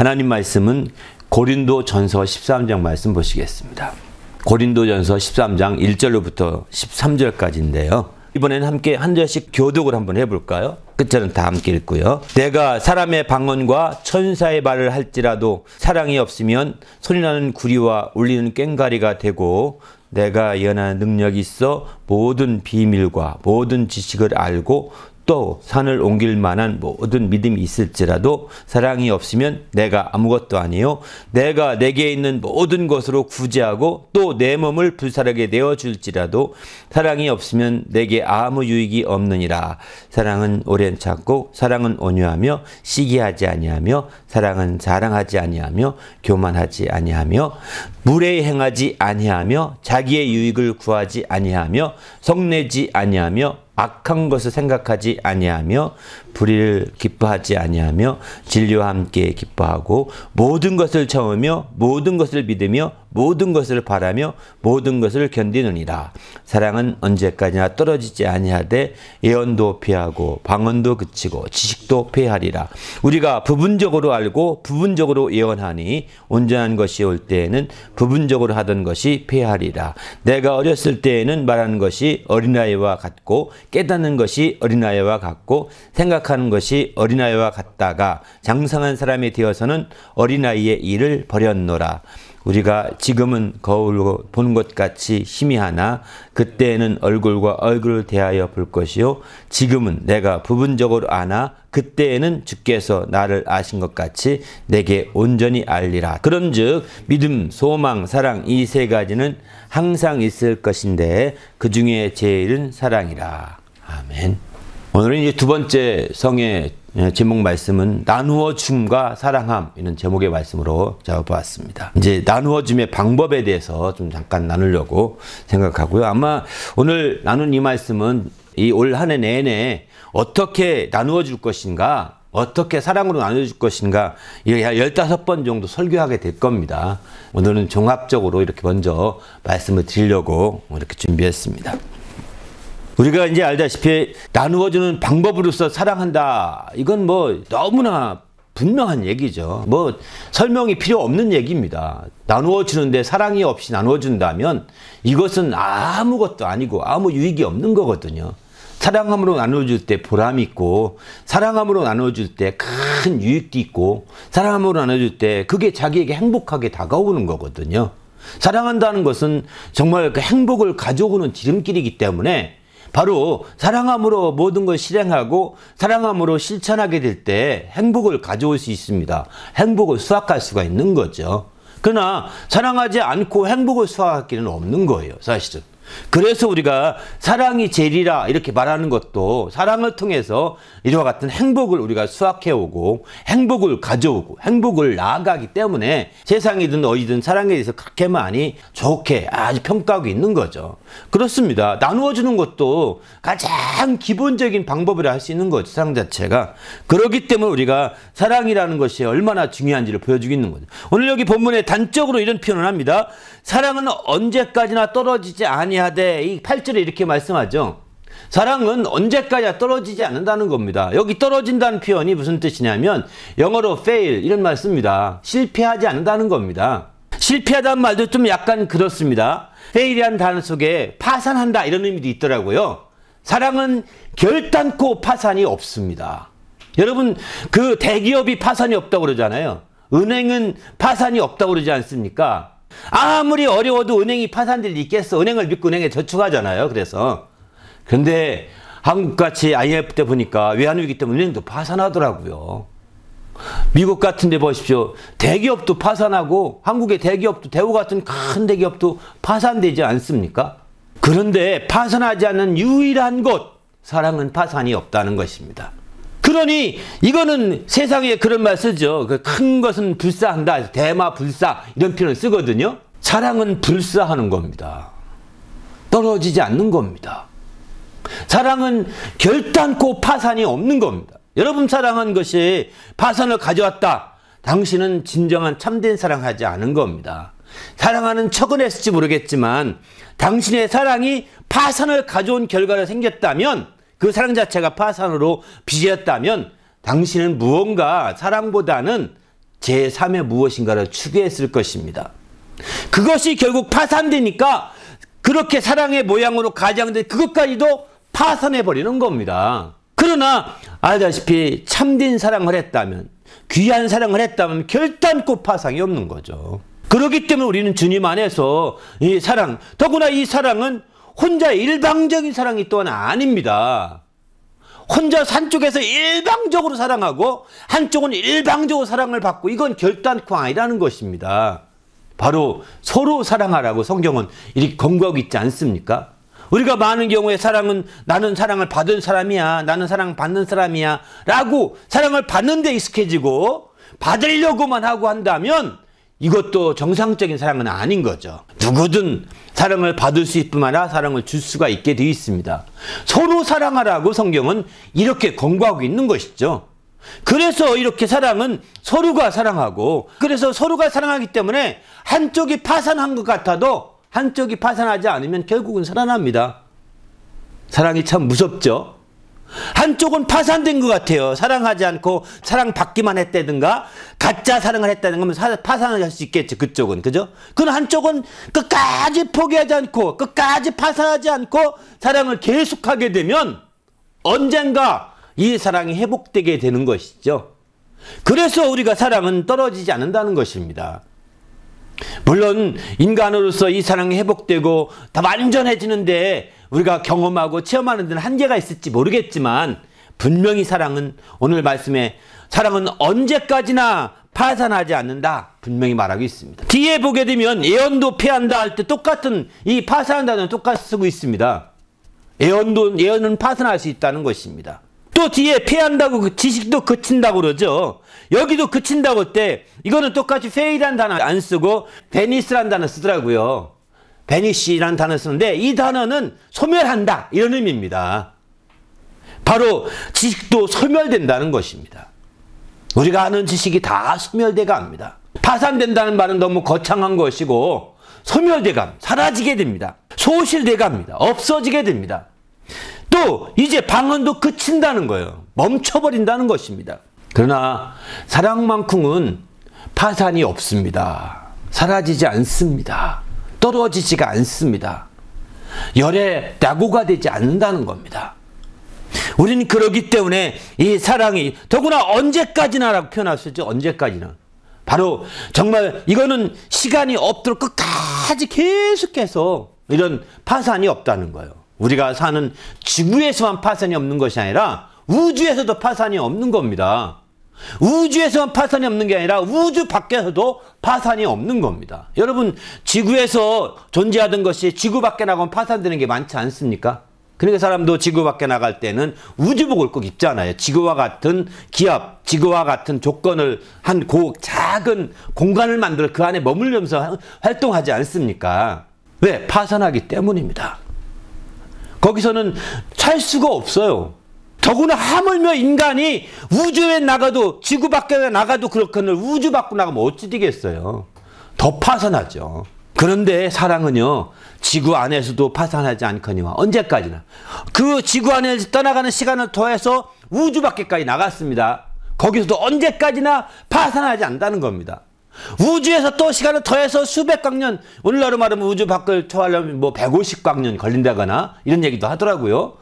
하나님 말씀은 고린도전서 13장 말씀 보시겠습니다. 고린도전서 13장 1절로부터 13절까지인데요. 이번에는 함께 한 절씩 교독을 한번 해볼까요? 끝절은 다 함께 읽고요. 내가 사람의 방언과 천사의 말을 할지라도 사랑이 없으면 소리나는 구리와 울리는 꽹과리가 되고, 내가 예언하는 능력이 있어 모든 비밀과 모든 지식을 알고 또 산을 옮길 만한 모든 믿음이 있을지라도 사랑이 없으면 내가 아무것도 아니요 내가 내게 있는 모든 것으로 구제하고 또 내 몸을 불사르게 내어줄지라도 사랑이 없으면 내게 아무 유익이 없느니라. 사랑은 오랜 참고 사랑은 온유하며 시기하지 아니하며 사랑은 자랑하지 아니하며 교만하지 아니하며 무례히 행하지 아니하며 자기의 유익을 구하지 아니하며 성내지 아니하며 악한 것을 생각하지 아니하며 불의를 기뻐하지 아니하며 진리와 함께 기뻐하고 모든 것을 참으며 모든 것을 믿으며 모든 것을 바라며 모든 것을 견디느니라. 사랑은 언제까지나 떨어지지 아니하되 예언도 피하고 방언도 그치고 지식도 폐하리라. 우리가 부분적으로 알고 부분적으로 예언하니 온전한 것이 올 때에는 부분적으로 하던 것이 폐하리라. 내가 어렸을 때에는 말하는 것이 어린아이와 같고 깨닫는 것이 어린아이와 같고 생각하는 것이 어린아이와 같다가 장성한 사람이 되어서는 어린아이의 일을 버렸노라. 우리가 지금은 거울로 보는 것 같이 희미하나 그때에는 얼굴과 얼굴을 대하여 볼 것이요 지금은 내가 부분적으로 아나 그때에는 주께서 나를 아신 것 같이 내게 온전히 알리라. 그런즉 믿음, 소망, 사랑 이 세 가지는 항상 있을 것인데 그 중에 제일은 사랑이라. 아멘. 오늘은 이제 두 번째 성의 제목 말씀은 나누어 줌과 사랑함, 이런 제목의 말씀으로 잡아보았습니다. 이제 나누어 줌의 방법에 대해서 좀 잠깐 나누려고 생각하고요. 아마 오늘 나눈 이 말씀은 이 올 한 해 내내 어떻게 나누어 줄 것인가, 어떻게 사랑으로 나누어 줄 것인가, 이렇게 15번 정도 설교하게 될 겁니다. 오늘은 종합적으로 이렇게 먼저 말씀을 드리려고 이렇게 준비했습니다. 우리가 이제 알다시피 나누어주는 방법으로서 사랑한다. 이건 뭐 너무나 분명한 얘기죠. 뭐 설명이 필요 없는 얘기입니다. 나누어주는데 사랑이 없이 나누어준다면 이것은 아무것도 아니고 아무 유익이 없는 거거든요. 사랑함으로 나누어줄 때 보람이 있고, 사랑함으로 나누어줄 때 큰 유익도 있고, 사랑함으로 나누어줄 때 그게 자기에게 행복하게 다가오는 거거든요. 사랑한다는 것은 정말 그 행복을 가져오는 지름길이기 때문에 바로 사랑함으로 모든 걸 실행하고 사랑함으로 실천하게 될 때 행복을 가져올 수 있습니다. 행복을 수확할 수가 있는 거죠. 그러나 사랑하지 않고 행복을 수확할 길은 없는 거예요, 사실은. 그래서 우리가 사랑이 제일이라 이렇게 말하는 것도 사랑을 통해서 이와 같은 행복을 우리가 수확해오고 행복을 가져오고 행복을 나아가기 때문에 세상이든 어디든 사랑에 대해서 그렇게 많이 좋게 아주 평가하고 있는 거죠. 그렇습니다. 나누어주는 것도 가장 기본적인 방법이라 할 수 있는 거죠, 사랑 자체가. 그렇기 때문에 우리가 사랑이라는 것이 얼마나 중요한지를 보여주고 있는 거죠. 오늘 여기 본문에 단적으로 이런 표현을 합니다. 사랑은 언제까지나 떨어지지 아니하되, 이 8절에 이렇게 말씀하죠. 사랑은 언제까지나 떨어지지 않는다는 겁니다. 여기 떨어진다는 표현이 무슨 뜻이냐면 영어로 fail 이런 말 씁니다. 실패하지 않는다는 겁니다. 실패하다는 말도 좀 약간 그렇습니다. fail이라는 단어 속에 파산한다 이런 의미도 있더라고요. 사랑은 결단코 파산이 없습니다. 여러분, 그 대기업이 파산이 없다고 그러잖아요. 은행은 파산이 없다고 그러지 않습니까? 아무리 어려워도 은행이 파산될 일이 있겠어. 은행을 믿고 은행에 저축하잖아요. 그런데 한국같이 IMF 때 보니까 외환위기 때문에 은행도 파산하더라고요. 미국 같은 데 보십시오. 대기업도 파산하고 한국의 대기업도 대우 같은 큰 대기업도 파산되지 않습니까? 그런데 파산하지 않는 유일한 곳, 사랑은 파산이 없다는 것입니다. 그러니 이거는 세상에 그런 말 쓰죠. 큰 것은 불사한다. 대마불사 이런 표현을 쓰거든요. 사랑은 불사하는 겁니다. 떨어지지 않는 겁니다. 사랑은 결단코 파산이 없는 겁니다. 여러분 사랑한 것이 파산을 가져왔다. 당신은 진정한 참된 사랑하지 않은 겁니다. 사랑하는 척은 했을지 모르겠지만 당신의 사랑이 파산을 가져온 결과가 생겼다면, 그 사랑 자체가 파산으로 빚었다면 당신은 무언가 사랑보다는 제3의 무엇인가를 추구했을 것입니다. 그것이 결국 파산되니까 그렇게 사랑의 모양으로 가장된 그것까지도 파산해버리는 겁니다. 그러나 알다시피 참된 사랑을 했다면, 귀한 사랑을 했다면 결단코 파상이 없는 거죠. 그렇기 때문에 우리는 주님 안에서 이 사랑, 더구나 이 사랑은 혼자 일방적인 사랑이 또한 아닙니다. 혼자 한쪽에서 일방적으로 사랑하고 한쪽은 일방적으로 사랑을 받고, 이건 결단코 아니라는 것입니다. 바로 서로 사랑하라고 성경은 이렇게 권고하고 있지 않습니까? 우리가 많은 경우에 사랑은 나는 사랑을 받은 사람이야, 나는 사랑 받는 사람이야 라고 사랑을 받는 데 익숙해지고 받으려고만 하고 한다면 이것도 정상적인 사랑은 아닌 거죠. 누구든 사랑을 받을 수 있을 뿐만 아니라 사랑을 줄 수가 있게 되어 있습니다. 서로 사랑하라고 성경은 이렇게 권고하고 있는 것이죠. 그래서 이렇게 사랑은 서로가 사랑하고, 그래서 서로가 사랑하기 때문에 한쪽이 파산한 것 같아도 한쪽이 파산하지 않으면 결국은 살아납니다. 사랑이 참 무섭죠. 한쪽은 파산된 것 같아요. 사랑하지 않고 사랑받기만 했다든가 가짜 사랑을 했다든가 하면 파산을 할 수 있겠죠. 그쪽은. 그죠? 그럼 한쪽은 끝까지 포기하지 않고 끝까지 파산하지 않고 사랑을 계속하게 되면 언젠가 이 사랑이 회복되게 되는 것이죠. 그래서 우리가 사랑은 떨어지지 않는다는 것입니다. 물론 인간으로서 이 사랑이 회복되고 다 완전해지는데 우리가 경험하고 체험하는 데는 한계가 있을지 모르겠지만, 분명히 사랑은, 오늘 말씀에 사랑은 언제까지나 파산하지 않는다 분명히 말하고 있습니다. 뒤에 보게 되면 예언도 패한다 할 때 똑같은 이 파산한다는 똑같이 쓰고 있습니다. 예언은 파산할 수 있다는 것입니다. 또 뒤에 패한다고 그 지식도 그친다고 그러죠. 여기도 그친다고 할 때 이거는 똑같이 fail이라는 단어 안 쓰고 vanish라는 단어 쓰더라고요. vanish라는 단어 쓰는데 이 단어는 소멸한다 이런 의미입니다. 바로 지식도 소멸된다는 것입니다. 우리가 아는 지식이 다 소멸돼 갑니다. 파산된다는 말은 너무 거창한 것이고 소멸돼 갑니다. 사라지게 됩니다. 소실돼 갑니다. 없어지게 됩니다. 또 이제 방언도 그친다는 거예요. 멈춰버린다는 것입니다. 그러나 사랑만큼은 파산이 없습니다. 사라지지 않습니다. 떨어지지가 않습니다. 열에 낙오가 되지 않는다는 겁니다. 우리는 그러기 때문에 이 사랑이 더구나 언제까지나라고 표현할 수 있죠. 언제까지나. 바로 정말 이거는 시간이 없도록 끝까지 계속해서 이런 파산이 없다는 거예요. 우리가 사는 지구에서만 파산이 없는 것이 아니라 우주에서도 파산이 없는 겁니다. 우주에서만 파산이 없는 게 아니라 우주 밖에서도 파산이 없는 겁니다. 여러분, 지구에서 존재하던 것이 지구 밖에 나가면 파산되는 게 많지 않습니까? 그러니까 사람도 지구 밖에 나갈 때는 우주복을 꼭 입잖아요. 지구와 같은 기압, 지구와 같은 조건을 한 작은 공간을 만들어 그 안에 머물면서 활동하지 않습니까? 왜? 파산하기 때문입니다. 거기서는 살 수가 없어요. 더구나 하물며 인간이 우주에 나가도, 지구 밖에 나가도 그렇거늘 우주 밖으로 나가면 어찌 되겠어요. 더 파산하죠. 그런데 사랑은요, 지구 안에서도 파산하지 않거니와 언제까지나 그 지구 안에서 떠나가는 시간을 더해서 우주 밖에까지 나갔습니다. 거기서도 언제까지나 파산하지 않는다는 겁니다. 우주에서 또 시간을 더해서 수백 광년, 오늘날로 말하면 우주 밖을 초월하려면 150광년 걸린다거나 이런 얘기도 하더라고요.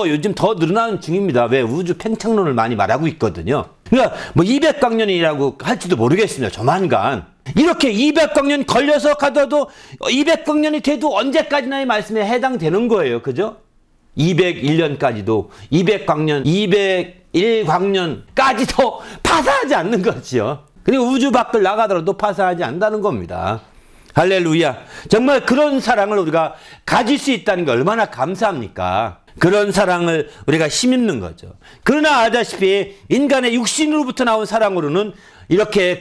요즘 더 늘어나는 중입니다. 왜? 우주 팽창론을 많이 말하고 있거든요. 그러니까 200광년이라고 할지도 모르겠습니다. 조만간. 이렇게 200광년 걸려서 가도 200광년이 돼도 언제까지나의 말씀에 해당되는 거예요. 그죠? 201년까지도 200광년, 201광년까지도 파산하지 않는 거지요. 그리고 우주 밖을 나가더라도 파산하지 않는다는 겁니다. 할렐루야. 정말 그런 사랑을 우리가 가질 수 있다는 게 얼마나 감사합니까? 그런 사랑을 우리가 힘입는 거죠. 그러나 알다시피 인간의 육신으로부터 나온 사랑으로는 이렇게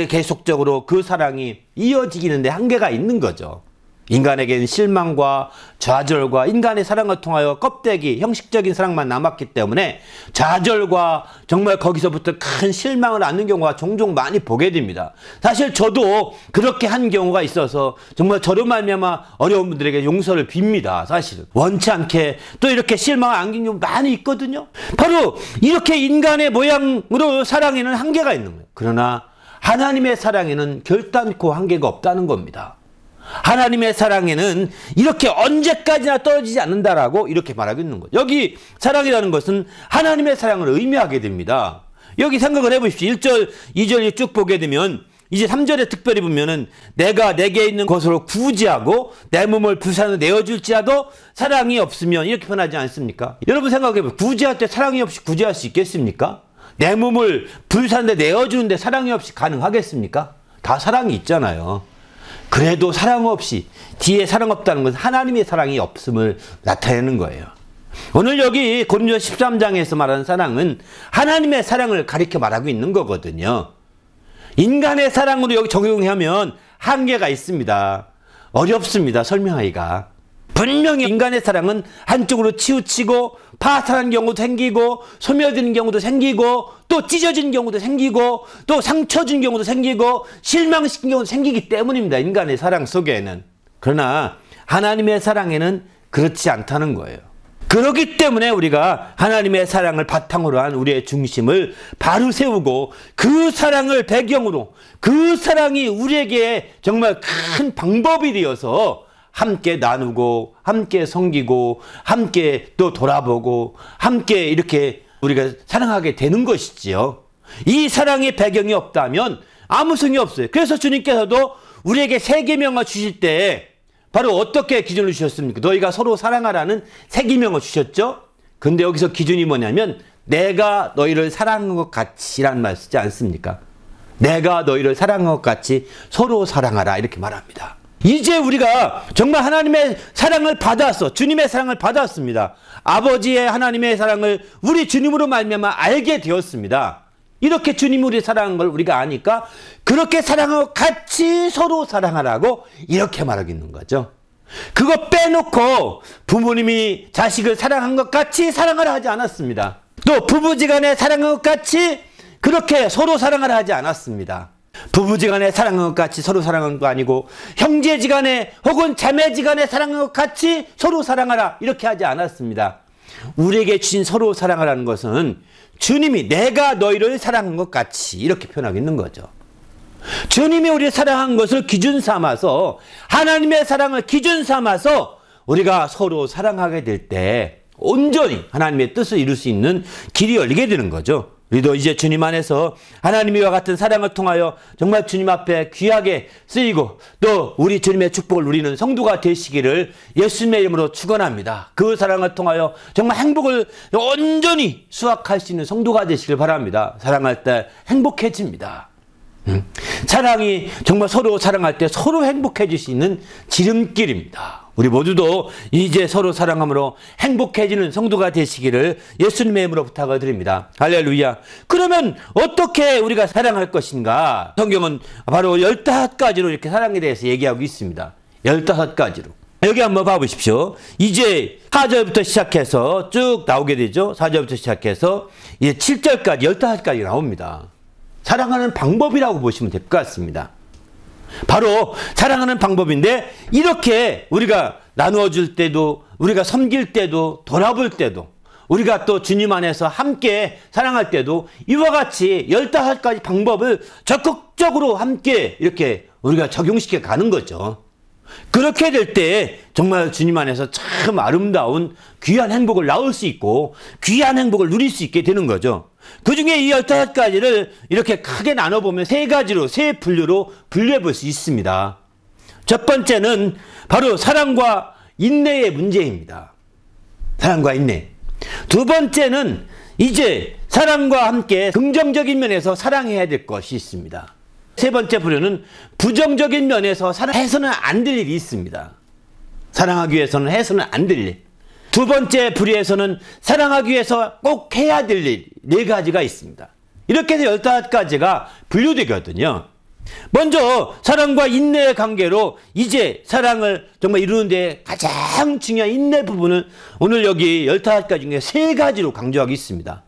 계속적으로 그 사랑이 이어지기는데 한계가 있는 거죠. 인간에게는 실망과 좌절과 인간의 사랑을 통하여 껍데기, 형식적인 사랑만 남았기 때문에 좌절과 정말 거기서부터 큰 실망을 안는 경우가 종종 많이 보게 됩니다. 사실 저도 그렇게 한 경우가 있어서 정말 저로 말미암아 어려운 분들에게 용서를 빕니다. 사실은 원치 않게 또 이렇게 실망을 안긴 경우 많이 있거든요. 바로 이렇게 인간의 모양으로 사랑에는 한계가 있는 거예요. 그러나 하나님의 사랑에는 결단코 한계가 없다는 겁니다. 하나님의 사랑에는 이렇게 언제까지나 떨어지지 않는다라고 이렇게 말하고 있는 거죠. 여기 사랑이라는 것은 하나님의 사랑을 의미하게 됩니다. 여기 생각을 해보십시오. 1절, 2절 쭉 보게 되면 이제 3절에 특별히 보면은 내가 내게 있는 것으로 구제하고 내 몸을 불사르게 내어줄지라도 사랑이 없으면 이렇게 표현하지 않습니까? 여러분 생각해보세요. 구제할 때 사랑이 없이 구제할 수 있겠습니까? 내 몸을 불사르게 내어주는데 사랑이 없이 가능하겠습니까? 다 사랑이 있잖아요. 그래도 사랑 없이 뒤에 사랑 없다는 것은 하나님의 사랑이 없음을 나타내는 거예요. 오늘 여기 고린도서 13장에서 말하는 사랑은 하나님의 사랑을 가리켜 말하고 있는 거거든요. 인간의 사랑으로 여기 적용하면 한계가 있습니다. 어렵습니다. 설명하기가. 분명히 인간의 사랑은 한쪽으로 치우치고 파탄한 경우도 생기고 소멸되는 경우도 생기고 또 찢어지는 경우도 생기고 또 상처 준 경우도 생기고 실망시킨 경우도 생기기 때문입니다. 인간의 사랑 속에는. 그러나 하나님의 사랑에는 그렇지 않다는 거예요. 그렇기 때문에 우리가 하나님의 사랑을 바탕으로 한 우리의 중심을 바로 세우고 그 사랑을 배경으로 그 사랑이 우리에게 정말 큰 방법이 되어서 함께 나누고 함께 섬기고 함께 또 돌아보고 함께 이렇게 우리가 사랑하게 되는 것이지요. 이 사랑의 배경이 없다면 아무 소용이 없어요. 그래서 주님께서도 우리에게 새 계명을 주실 때 바로 어떻게 기준을 주셨습니까? 너희가 서로 사랑하라는 새 계명을 주셨죠. 근데 여기서 기준이 뭐냐면 내가 너희를 사랑한 것 같이라는 말 쓰지 않습니까? 내가 너희를 사랑한 것 같이 서로 사랑하라 이렇게 말합니다. 이제 우리가 정말 하나님의 사랑을 받았어. 주님의 사랑을 받았습니다. 아버지의 하나님의 사랑을 우리 주님으로 말미암아 알게 되었습니다. 이렇게 주님이 우리 사랑한 걸 우리가 아니까 그렇게 사랑하고 같이 서로 사랑하라고 이렇게 말하고 있는 거죠. 그거 빼놓고 부모님이 자식을 사랑한 것 같이 사랑하라 하지 않았습니다. 또 부부지간에 사랑한 것 같이 그렇게 서로 사랑하라 하지 않았습니다. 부부지간에 사랑한 것 같이 서로 사랑한 거 아니고 형제지간에 혹은 자매지간에 사랑한 것 같이 서로 사랑하라 이렇게 하지 않았습니다. 우리에게 주신 서로 사랑하라는 것은 주님이 내가 너희를 사랑한 것 같이 이렇게 표현하고 있는 거죠. 주님이 우리를 사랑한 것을 기준 삼아서 하나님의 사랑을 기준 삼아서 우리가 서로 사랑하게 될 때 온전히 하나님의 뜻을 이룰 수 있는 길이 열리게 되는 거죠. 우리도 이제 주님 안에서 하나님과 같은 사랑을 통하여 정말 주님 앞에 귀하게 쓰이고 또 우리 주님의 축복을 누리는 성도가 되시기를 예수님의 이름으로 축원합니다. 그 사랑을 통하여 정말 행복을 온전히 수확할 수 있는 성도가 되시길 바랍니다. 사랑할 때 행복해집니다. 사랑이 정말 서로 사랑할 때 서로 행복해질 수 있는 지름길입니다. 우리 모두도 이제 서로 사랑함으로 행복해지는 성도가 되시기를 예수님의 이름으로 부탁을 드립니다. 할렐루야. 그러면 어떻게 우리가 사랑할 것인가? 성경은 바로 15가지로 이렇게 사랑에 대해서 얘기하고 있습니다. 15가지로. 여기 한번 봐보십시오. 이제 4절부터 시작해서 쭉 나오게 되죠. 4절부터 시작해서 이제 7절까지 15가지 나옵니다. 사랑하는 방법이라고 보시면 될 것 같습니다. 바로 사랑하는 방법인데 이렇게 우리가 나누어 줄 때도 우리가 섬길 때도 돌아볼 때도 우리가 또 주님 안에서 함께 사랑할 때도 이와 같이 15가지 방법을 적극적으로 함께 이렇게 우리가 적용시켜 가는 거죠. 그렇게 될 때 정말 주님 안에서 참 아름다운 귀한 행복을 나올 수 있고 귀한 행복을 누릴 수 있게 되는 거죠. 그 중에 이 15가지를 이렇게 크게 나눠보면 3가지로, 3분류로 분류해 볼 수 있습니다. 첫 번째는 바로 사랑과 인내의 문제입니다. 사랑과 인내. 두 번째는 이제 사랑과 함께 긍정적인 면에서 사랑해야 될 것이 있습니다. 세 번째 부류는 부정적인 면에서 해서는 안 될 일이 있습니다. 사랑하기 위해서는 해서는 안 될 일. 두 번째 부류에서는 사랑하기 위해서 꼭 해야 될 일 4가지가 있습니다. 이렇게 해서 15가지가 분류되거든요. 먼저 사랑과 인내의 관계로 이제 사랑을 정말 이루는데 가장 중요한 인내 부분을 오늘 여기 15가지 중에 3가지로 강조하고 있습니다.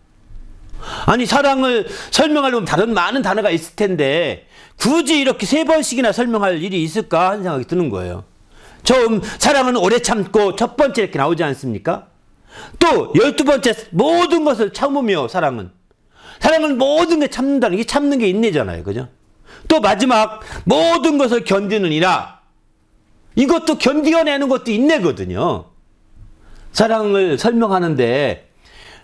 아니, 사랑을 설명하려면 다른 많은 단어가 있을 텐데 굳이 이렇게 3번씩이나 설명할 일이 있을까 하는 생각이 드는 거예요. 처음 사랑은 오래 참고 첫 번째 이렇게 나오지 않습니까? 또 12번째 모든 것을 참으며 사랑은 모든 게 참는다는 게 참는 게 인내잖아요. 그죠? 또 마지막 모든 것을 견디느니라. 이것도 견디어내는 것도 인내거든요. 사랑을 설명하는데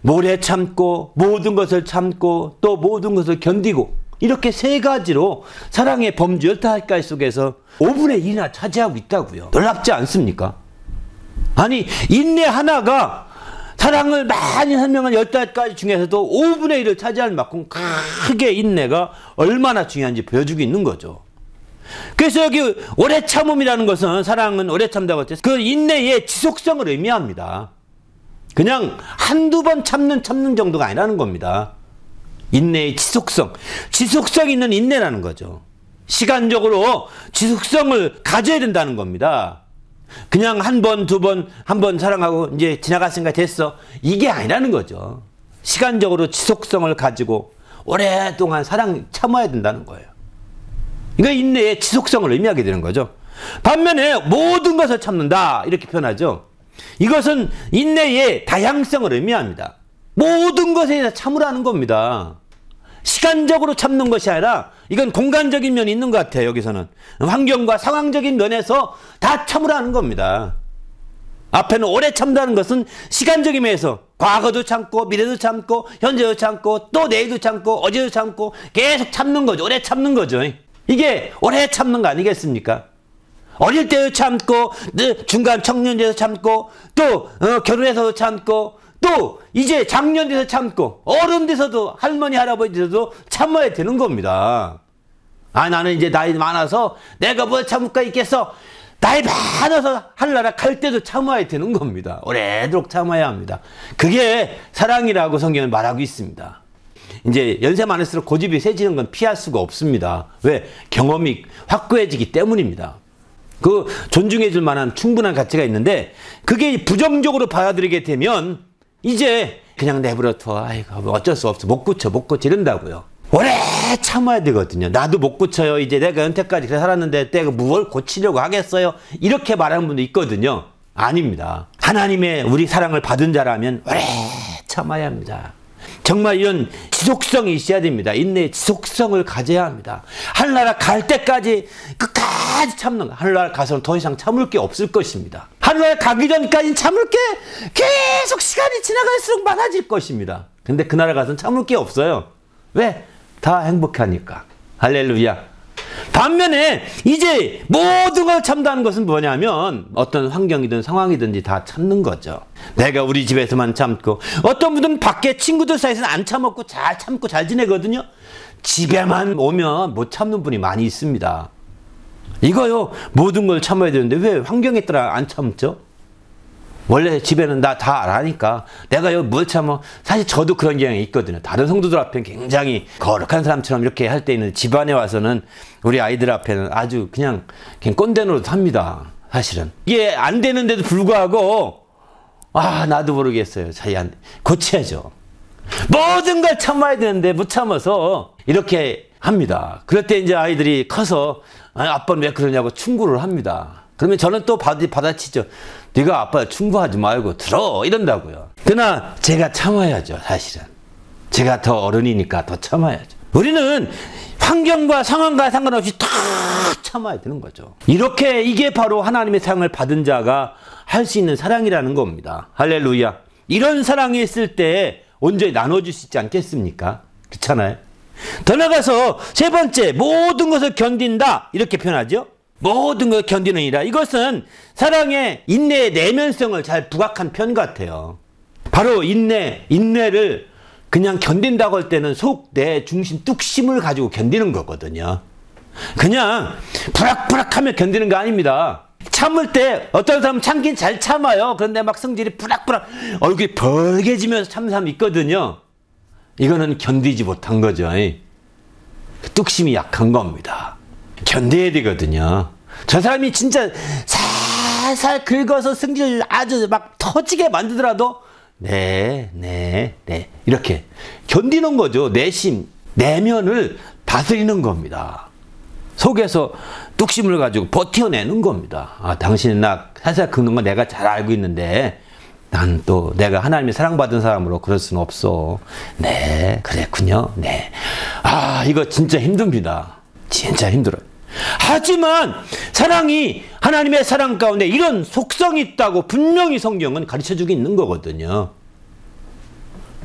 오래 참고 모든 것을 참고 또 모든 것을 견디고 이렇게 3가지로 사랑의 범주 15가지 속에서 5분의 1이나 차지하고 있다고요. 놀랍지 않습니까? 아니, 인내 하나가 사랑을 많이 설명한 15가지 중에서도 5분의 1을 차지할 만큼 크게 인내가 얼마나 중요한지 보여주고 있는 거죠. 그래서 여기 오래 참음이라는 것은, 사랑은 오래 참다고 했죠. 그 인내의 지속성을 의미합니다. 그냥 한두 번 참는 정도가 아니라는 겁니다. 인내의 지속성 있는 인내라는 거죠. 시간적으로 지속성을 가져야 된다는 겁니다. 그냥 한 번, 두 번, 한 번 사랑하고 이제 지나갔으니까 됐어. 이게 아니라는 거죠. 시간적으로 지속성을 가지고 오랫동안 참아야 된다는 거예요. 이거 인내의 지속성을 의미하게 되는 거죠. 반면에 모든 것을 참는다 이렇게 표현하죠. 이것은 인내의 다양성을 의미합니다. 모든 것에 대해서 참으라는 겁니다. 시간적으로 참는 것이 아니라 이건 공간적인 면이 있는 것 같아요. 여기서는 환경과 상황적인 면에서 다 참으라는 겁니다. 앞에는 오래 참다는 것은 시간적인 면에서 과거도 참고 미래도 참고 현재도 참고 또 내일도 참고 어제도 참고 계속 참는 거죠. 오래 참는 거죠. 이게 오래 참는 거 아니겠습니까? 어릴 때도 참고 중간 청년기에도 참고 또 결혼해서도 참고 또 이제 장년 돼서 참고 어른 돼서도 할머니 할아버지 돼서도 참아야 되는 겁니다. 아, 나는 이제 나이 많아서 내가 뭘 참을까 있겠어. 나이 많아서 하늘나라 갈 때도 참아야 되는 겁니다. 오래도록 참아야 합니다. 그게 사랑이라고 성경은 말하고 있습니다. 이제 연세 많을수록 고집이 세지는 건 피할 수가 없습니다. 왜? 경험이 확고해지기 때문입니다. 그 존중해 줄 만한 충분한 가치가 있는데 그게 부정적으로 받아들이게 되면 이제 그냥 내버려둬. 아이고, 어쩔 수 없어. 못 고쳐 이런다고요. 오래 참아야 되거든요. 나도 못 고쳐요. 이제 내가 연태까지 그래 살았는데 내가 뭘 고치려고 하겠어요. 이렇게 말하는 분도 있거든요. 아닙니다. 하나님의 우리 사랑을 받은 자라면 오래 참아야 합니다. 정말 이런 지속성이 있어야 됩니다. 인내의 지속성을 가져야 합니다. 하늘나라 갈 때까지 끝까지 참는 거. 하늘나라 가서는 더 이상 참을 게 없을 것입니다. 하늘나라 가기 전까지 참을 게 계속 시간이 지나갈수록 많아질 것입니다. 근데 그 나라 가서는 참을 게 없어요. 왜? 다 행복하니까. 할렐루야. 반면에 이제 모든 걸 참다는 것은 뭐냐면 어떤 환경이든 상황이든지 다 참는 거죠. 내가 우리 집에서만 참고 어떤 분들은 밖에 친구들 사이에서는 안 참고 잘 지내거든요. 집에만 오면 못 참는 분이 많이 있습니다. 이거요, 모든 걸 참아야 되는데 왜 환경에 따라 안 참죠? 원래 집에는 나 다 알아니까 내가 여기 뭘 참아. 사실 저도 그런 경향이 있거든요. 다른 성도들 앞에는 굉장히 거룩한 사람처럼 이렇게 할 때 있는 집안에 와서는 우리 아이들 앞에는 아주 그냥 꼰대 노릇 합니다. 사실은 이게 안 되는데도 불구하고 나도 모르겠어요. 고쳐야죠. 모든 걸 참아야 되는데 못 참아서 이렇게 합니다. 그럴 때 이제 아이들이 커서 아빠는 왜 그러냐고 충고를 합니다. 그러면 저는 또 받아치죠. 네가 아빠 충고하지 말고 들어 이런다고요. 그러나 제가 참아야죠. 사실은 제가 더 어른이니까 더 참아야죠. 우리는 환경과 상황과 상관없이 다 참아야 되는 거죠. 이게 바로 하나님의 사랑을 받은 자가 할 수 있는 사랑이라는 겁니다. 할렐루야. 이런 사랑이 있을 때 온전히 나눠줄 수 있지 않겠습니까? 그렇잖아요. 더 나가서 3번째, 모든 것을 견딘다 이렇게 표현하죠. 모든 걸 견디느니라. 이것은 사랑의 인내의 내면성을 잘 부각한 표현 같아요. 바로 인내를 그냥 견딘다고 할 때는 속, 내, 중심, 뚝심을 가지고 견디는 거거든요. 그냥 부락부락하며 견디는 거 아닙니다. 참을 때 어떤 사람은 참긴 잘 참아요. 그런데 막 성질이 부락부락 얼굴이 벌개지면서 참는 사람 있거든요. 이거는 견디지 못한 거죠. 뚝심이 약한 겁니다. 견뎌야 되거든요. 저 사람이 진짜 살살 긁어서 승질 아주 막 터지게 만들더라도 네 이렇게 견디는 거죠. 내심, 내면을 다스리는 겁니다. 속에서 뚝심을 가지고 버텨내는 겁니다. 아, 당신은 나 살살 긁는 거 내가 잘 알고 있는데 난 또 내가 하나님의 사랑받은 사람으로 그럴 수는 없어. 네, 그랬군요. 네. 아, 이거 진짜 힘듭니다. 진짜 힘들어요. 하지만 사랑이 하나님의 사랑 가운데 이런 속성이 있다고 분명히 성경은 가르쳐주고 있는 거거든요.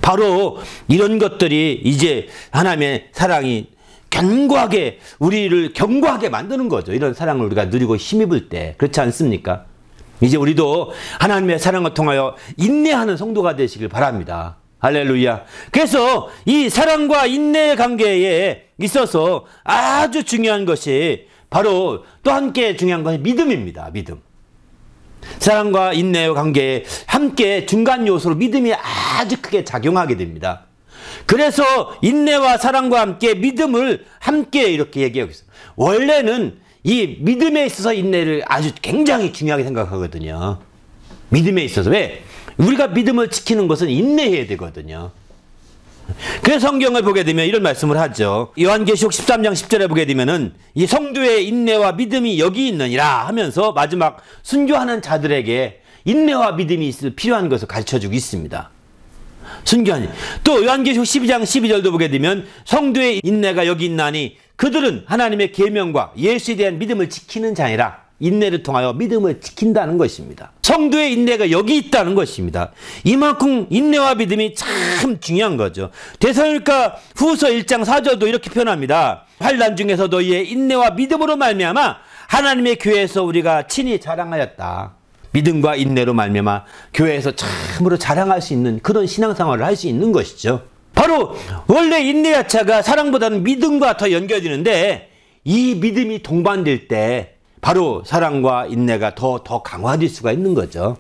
바로 이런 것들이 이제 하나님의 사랑이 견고하게 우리를 견고하게 만드는 거죠. 이런 사랑을 우리가 누리고 힘입을 때. 그렇지 않습니까? 이제 우리도 하나님의 사랑을 통하여 인내하는 성도가 되시길 바랍니다. 할렐루야. 그래서 이 사랑과 인내의 관계에 있어서 아주 중요한 것이 바로 또 함께 중요한 것이 믿음입니다. 믿음. 사랑과 인내의 관계에 함께 중간 요소로 믿음이 아주 크게 작용하게 됩니다. 그래서 인내와 사랑과 함께 믿음을 함께 이렇게 얘기하고 있어요. 원래는 이 믿음에 있어서 인내를 아주 굉장히 중요하게 생각하거든요. 믿음에 있어서. 왜? 우리가 믿음을 지키는 것은 인내해야 되거든요. 그래서 성경을 보게 되면 이런 말씀을 하죠. 요한계시록 13장 10절에 보게 되면은 이 성도의 인내와 믿음이 여기 있느니라 하면서 마지막 순교하는 자들에게 인내와 믿음이 필요한 것을 가르쳐주고 있습니다. 순교하니. 또 요한계시록 12장 12절도 보게 되면 성도의 인내가 여기 있나니 그들은 하나님의 계명과 예수에 대한 믿음을 지키는 자니라. 인내를 통하여 믿음을 지킨다는 것입니다. 성도의 인내가 여기 있다는 것입니다. 이만큼 인내와 믿음이 참 중요한 거죠. 데살로니가 후서 1장 4절도 이렇게 표현합니다. 환난 중에서 너희의 인내와 믿음으로 말미암아 하나님의 교회에서 우리가 친히 자랑하였다. 믿음과 인내로 말미암아 교회에서 참으로 자랑할 수 있는 그런 신앙생활을 할 수 있는 것이죠. 바로 원래 인내 자체가 사랑보다는 믿음과 더 연결되는데 이 믿음이 동반될 때 바로 사랑과 인내가 더 강화될 수가 있는 거죠.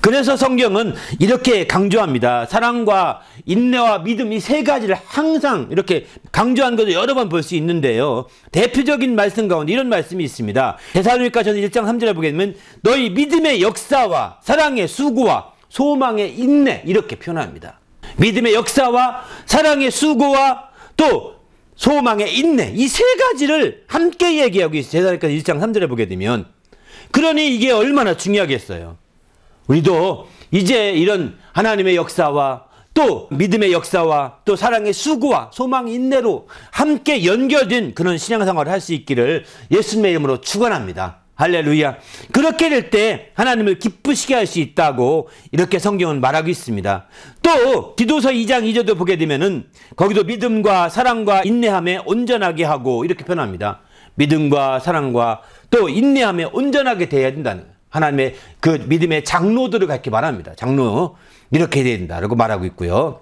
그래서 성경은 이렇게 강조합니다. 사랑과 인내와 믿음 이 세 가지를 항상 이렇게 강조한 것을 여러 번 볼 수 있는데요. 대표적인 말씀 가운데 이런 말씀이 있습니다. 데살로니가전서 1장 3절에 보게 되면 너희 믿음의 역사와 사랑의 수고와 소망의 인내 이렇게 표현합니다. 믿음의 역사와 사랑의 수고와 또 소망의 인내 이 세 가지를 함께 얘기하고 있어요. 데살로니가 1장 3절에 보게 되면. 그러니 이게 얼마나 중요하겠어요. 우리도 이제 이런 하나님의 역사와 또 믿음의 역사와 또 사랑의 수고와 소망의 인내로 함께 연결된 그런 신앙생활을 할 수 있기를 예수님의 이름으로 축원합니다. 할렐루야. 그렇게 될 때 하나님을 기쁘시게 할 수 있다고 이렇게 성경은 말하고 있습니다. 또 디도서 2장 2절도 보게 되면은 거기도 믿음과 사랑과 인내함에 온전하게 하고 이렇게 표현합니다. 믿음과 사랑과 또 인내함에 온전하게 되어야 된다는 거예요. 하나님의 그 믿음의 장로들을 그렇게 말합니다. 장로 이렇게 돼야 된다라고 말하고 있고요.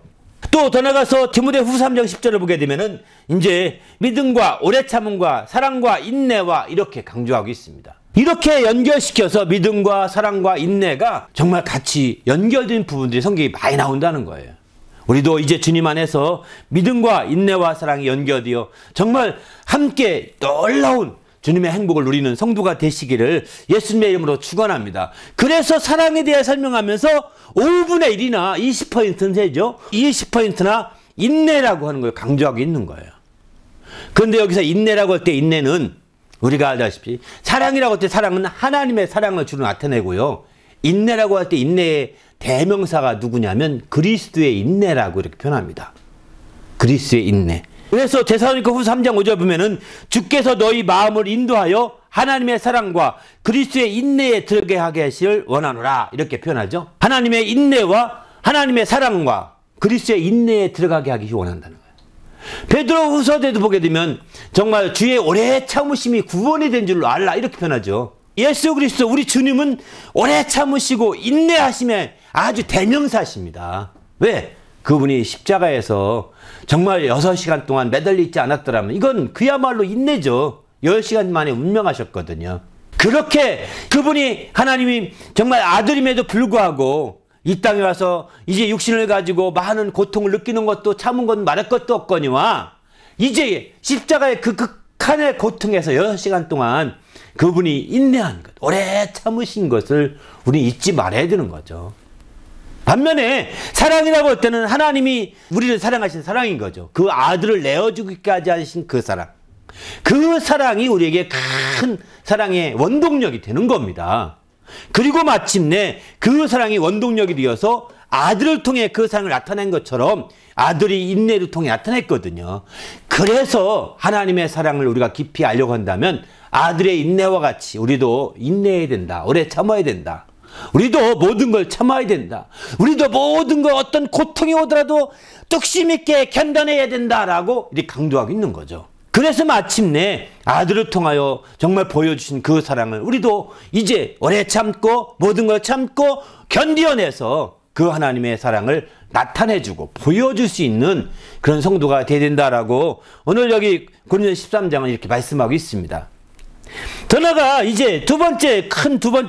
또 더 나가서 디모데후서 3장 10절을 보게 되면은 이제 믿음과 오래 참음과 사랑과 인내와 이렇게 강조하고 있습니다. 이렇게 연결시켜서 믿음과 사랑과 인내가 정말 같이 연결된 부분들이 성경에 많이 나온다는 거예요. 우리도 이제 주님 안에서 믿음과 인내와 사랑이 연결되어 정말 함께 놀라운 주님의 행복을 누리는 성도가 되시기를 예수님의 이름으로 축원합니다. 그래서 사랑에 대해 설명하면서 5분의 1이나 20%는 세죠. 20%나 인내라고 하는 걸 강조하고 있는 거예요. 그런데 여기서 인내라고 할 때 인내는 우리가 알다시피 사랑이라고 할 때 사랑은 하나님의 사랑을 주로 나타내고요. 인내라고 할 때 인내의 대명사가 누구냐면 그리스도의 인내라고 이렇게 표현합니다. 그리스도의 인내. 그래서 데살로니가 후서 3장 5절 보면은 주께서 너희 마음을 인도하여 하나님의 사랑과 그리스도의 인내에 들게 하게 하시를 원하노라 이렇게 표현하죠. 하나님의 인내와 하나님의 사랑과 그리스도의 인내에 들어가게 하기 원한다는 거예요. 베드로 후서에도 보게 되면 정말 주의 오래 참으심이 구원이 된 줄로 알라 이렇게 표현하죠. 예수 그리스도 우리 주님은 오래 참으시고 인내하심의 아주 대명사십니다. 왜? 그분이 십자가에서 정말 6시간 동안 매달려 있지 않았더라면 이건 그야말로 인내죠. 10시간 만에 운명하셨거든요. 그렇게 그분이 하나님이 정말 아들임에도 불구하고 이 땅에 와서 이제 육신을 가지고 많은 고통을 느끼는 것도 참은 건 말할 것도 없거니와 이제 십자가의 그 극한 극한의 고통에서 6시간 동안 그분이 인내한 것, 오래 참으신 것을 우리 잊지 말아야 되는 거죠. 반면에 사랑이라고 할 때는 하나님이 우리를 사랑하신 사랑인 거죠. 그 아들을 내어주기까지 하신 그 사랑. 그 사랑이 우리에게 큰 사랑의 원동력이 되는 겁니다. 그리고 마침내 그 사랑이 원동력이 되어서 아들을 통해 그 사랑을 나타낸 것처럼 아들이 인내를 통해 나타냈거든요. 그래서 하나님의 사랑을 우리가 깊이 알려고 한다면 아들의 인내와 같이 우리도 인내해야 된다. 오래 참아야 된다. 우리도 모든 걸 참아야 된다. 우리도 모든 걸 어떤 고통이 오더라도 뚝심 있게 견뎌내야 된다라고 이렇게 강조하고 있는 거죠. 그래서 마침내 아들을 통하여 정말 보여주신 그 사랑을 우리도 이제 오래 참고 모든 걸 참고 견뎌내서 그 하나님의 사랑을 나타내주고 보여줄 수 있는 그런 성도가 되어야 된다라고 오늘 여기 고린도 13장은 이렇게 말씀하고 있습니다. 더 나아가 이제 두 번째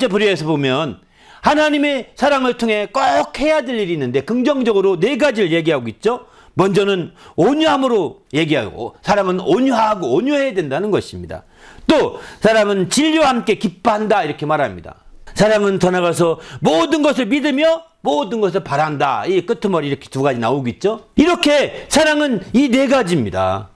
부류에서 보면 하나님의 사랑을 통해 꼭 해야 될 일이 있는데 긍정적으로 4가지를 얘기하고 있죠. 먼저는 온유함으로 얘기하고 사랑은 온유하고 온유해야 된다는 것입니다. 또 사랑은 진리와 함께 기뻐한다 이렇게 말합니다. 사랑은 더 나가서 모든 것을 믿으며 모든 것을 바란다. 이 끄트머리 이렇게 2가지 나오고 있죠. 이렇게 사랑은 이 4가지입니다.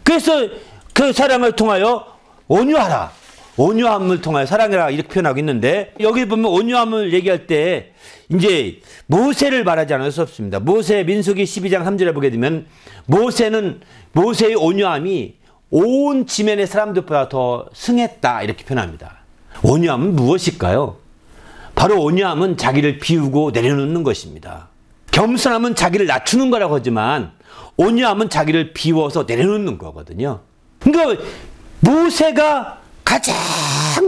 그래서 그 사랑을 통하여 온유하라. 온유함을 통하여 사랑해라 이렇게 표현하고 있는데 여기 보면 온유함을 얘기할 때 이제 모세를 말하지 않을 수 없습니다. 모세 민수기 12장 3절에 보게 되면 모세의 온유함이 온 지면의 사람들보다 더 승했다 이렇게 표현합니다. 온유함은 무엇일까요? 바로 온유함은 자기를 비우고 내려놓는 것입니다. 겸손함은 자기를 낮추는 거라고 하지만 온유함은 자기를 비워서 내려놓는 거거든요. 그러니까 모세가 가장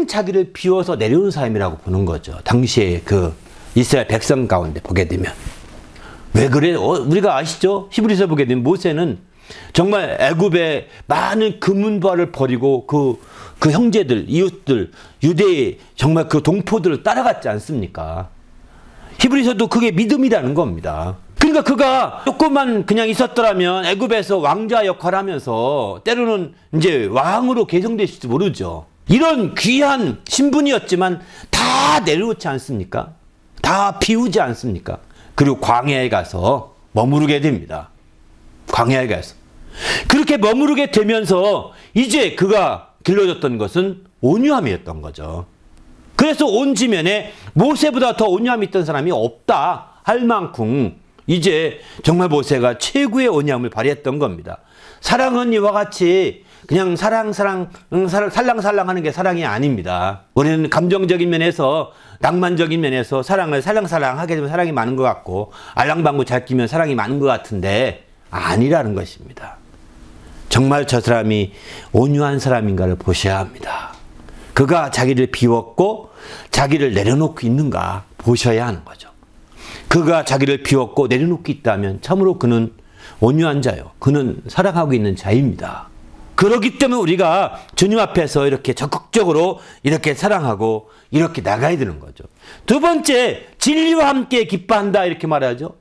자기를 비워서 내려놓은 사람이라고 보는 거죠. 당시에 그 이스라엘 백성 가운데 보게 되면. 왜 그래요? 우리가 아시죠? 히브리서 보게 되면 모세는 정말 애굽의 많은 금은발을 버리고 그 형제들, 이웃들, 유대의 정말 그 동포들을 따라갔지 않습니까? 히브리서도 그게 믿음이라는 겁니다. 그러니까 그가 조금만 그냥 있었더라면 애굽에서 왕자 역할을 하면서 때로는 이제 왕으로 계승됐을지 모르죠. 이런 귀한 신분이었지만 다 내려놓지 않습니까? 다 비우지 않습니까? 그리고 광야에 가서 머무르게 됩니다. 광야에 가서. 그렇게 머무르게 되면서 이제 그가 길러졌던 것은 온유함이었던 거죠. 그래서 온 지면에 모세보다 더 온유함이 있던 사람이 없다 할 만큼 이제 정말 모세가 최고의 온유함을 발휘했던 겁니다. 사랑은 이와 같이 그냥 살랑살랑 하는 게 사랑이 아닙니다. 우리는 감정적인 면에서 낭만적인 면에서 사랑을 살랑살랑 하게 되면 사랑이 많은 것 같고 알랑방구 잘 끼면 사랑이 많은 것 같은데 아니라는 것입니다. 정말 저 사람이 온유한 사람인가를 보셔야 합니다. 그가 자기를 비웠고 자기를 내려놓고 있는가 보셔야 하는 거죠. 그가 자기를 비웠고 내려놓고 있다면 참으로 그는 온유한 자요. 그는 사랑하고 있는 자입니다. 그렇기 때문에 우리가 주님 앞에서 이렇게 적극적으로 이렇게 사랑하고 이렇게 나가야 되는 거죠. 두 번째, 진리와 함께 기뻐한다 이렇게 말하죠.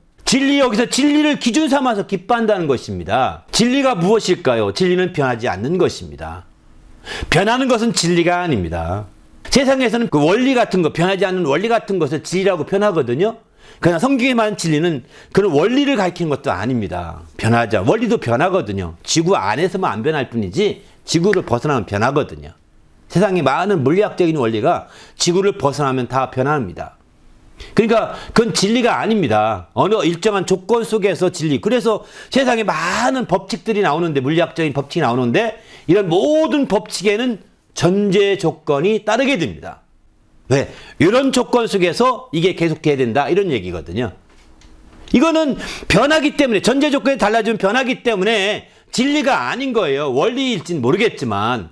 여기서 진리를 기준 삼아서 기뻐한다는 것입니다. 진리가 무엇일까요? 진리는 변하지 않는 것입니다. 변하는 것은 진리가 아닙니다. 세상에서는 그 원리 같은 거, 변하지 않는 원리 같은 것을 진리라고 표현하거든요. 그러나 성경에 말하는 진리는 그런 원리를 가리키는 것도 아닙니다. 변하자. 원리도 변하거든요. 지구 안에서만 안 변할 뿐이지 지구를 벗어나면 변하거든요. 세상에 많은 물리학적인 원리가 지구를 벗어나면 다 변합니다. 그러니까 그건 진리가 아닙니다. 어느 일정한 조건 속에서 진리. 그래서 세상에 많은 법칙들이 나오는데, 물리학적인 법칙이 나오는데 이런 모든 법칙에는 전제 조건이 따르게 됩니다. 왜? 이런 조건 속에서 이게 계속해야 된다 이런 얘기거든요. 이거는 변하기 때문에, 전제 조건이 달라지면 변하기 때문에 진리가 아닌 거예요. 원리일진 모르겠지만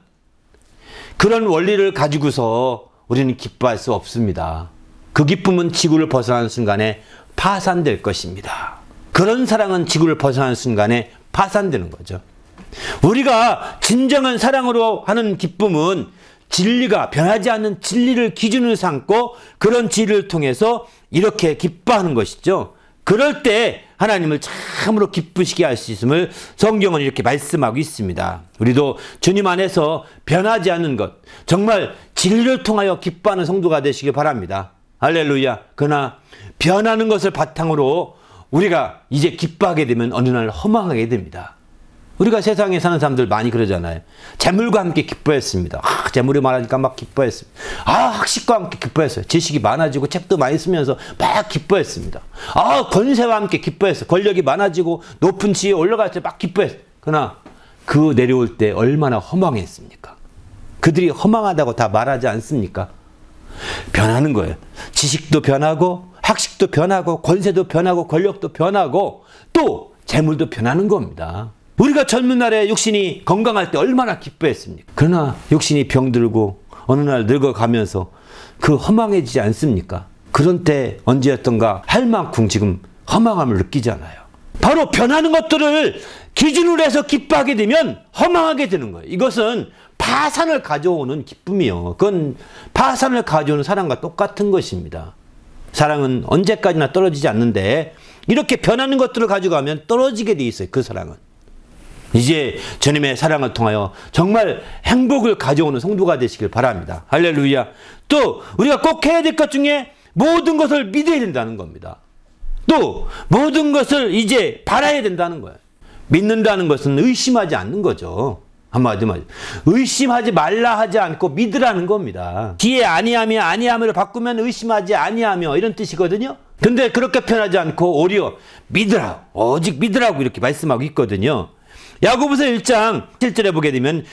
그런 원리를 가지고서 우리는 기뻐할 수 없습니다. 그 기쁨은 지구를 벗어나는 순간에 파산될 것입니다. 그런 사랑은 지구를 벗어나는 순간에 파산되는 거죠. 우리가 진정한 사랑으로 하는 기쁨은 진리가 변하지 않는 진리를 기준으로 삼고 그런 진리를 통해서 이렇게 기뻐하는 것이죠. 그럴 때 하나님을 참으로 기쁘시게 할 수 있음을 성경은 이렇게 말씀하고 있습니다. 우리도 주님 안에서 변하지 않는 것, 정말 진리를 통하여 기뻐하는 성도가 되시길 바랍니다. 할렐루야. 그러나 변하는 것을 바탕으로 우리가 이제 기뻐하게 되면 어느 날 허망하게 됩니다. 우리가 세상에 사는 사람들 많이 그러잖아요. 재물과 함께 기뻐했습니다. 재물이 많아지니까 막 기뻐했습니다. 학식과 함께 기뻐했어요. 지식이 많아지고 책도 많이 쓰면서 막 기뻐했습니다. 권세와 함께 기뻐했어요. 권력이 많아지고 높은 지위에 올라갈 때 막 기뻐했어요. 그러나 그 내려올 때 얼마나 허망했습니까? 그들이 허망하다고 다 말하지 않습니까? 변하는 거예요. 지식도 변하고 학식도 변하고 권세도 변하고 권력도 변하고 또 재물도 변하는 겁니다. 우리가 젊은 날에 육신이 건강할 때 얼마나 기뻐했습니까? 그러나 육신이 병들고 어느 날 늙어가면서 그 허망해지지 않습니까? 그런 때 언제였던가 할 만큼 지금 허망함을 느끼잖아요. 바로 변하는 것들을 기준으로 해서 기뻐하게 되면 허망하게 되는 거예요. 이것은 파산을 가져오는 기쁨이요. 그건 파산을 가져오는 사랑과 똑같은 것입니다. 사랑은 언제까지나 떨어지지 않는데 이렇게 변하는 것들을 가져가면 떨어지게 돼 있어요. 그 사랑은. 이제 주님의 사랑을 통하여 정말 행복을 가져오는 성도가 되시길 바랍니다. 할렐루야. 또 우리가 꼭 해야 될 것 중에 모든 것을 믿어야 된다는 겁니다. 또 모든 것을 이제 바라야 된다는 거예요. 믿는다는 것은 의심하지 않는 거죠. 한마디로 의심하지 말라 하지 않고 믿으라는 겁니다. 뒤에 아니함을 바꾸면 의심하지 아니하며 이런 뜻이거든요. 근데 그렇게 표현하지 않고 오히려 믿으라, 오직 믿으라고 이렇게 말씀하고 있거든요. 야고보서 1장 7절에 보게 되면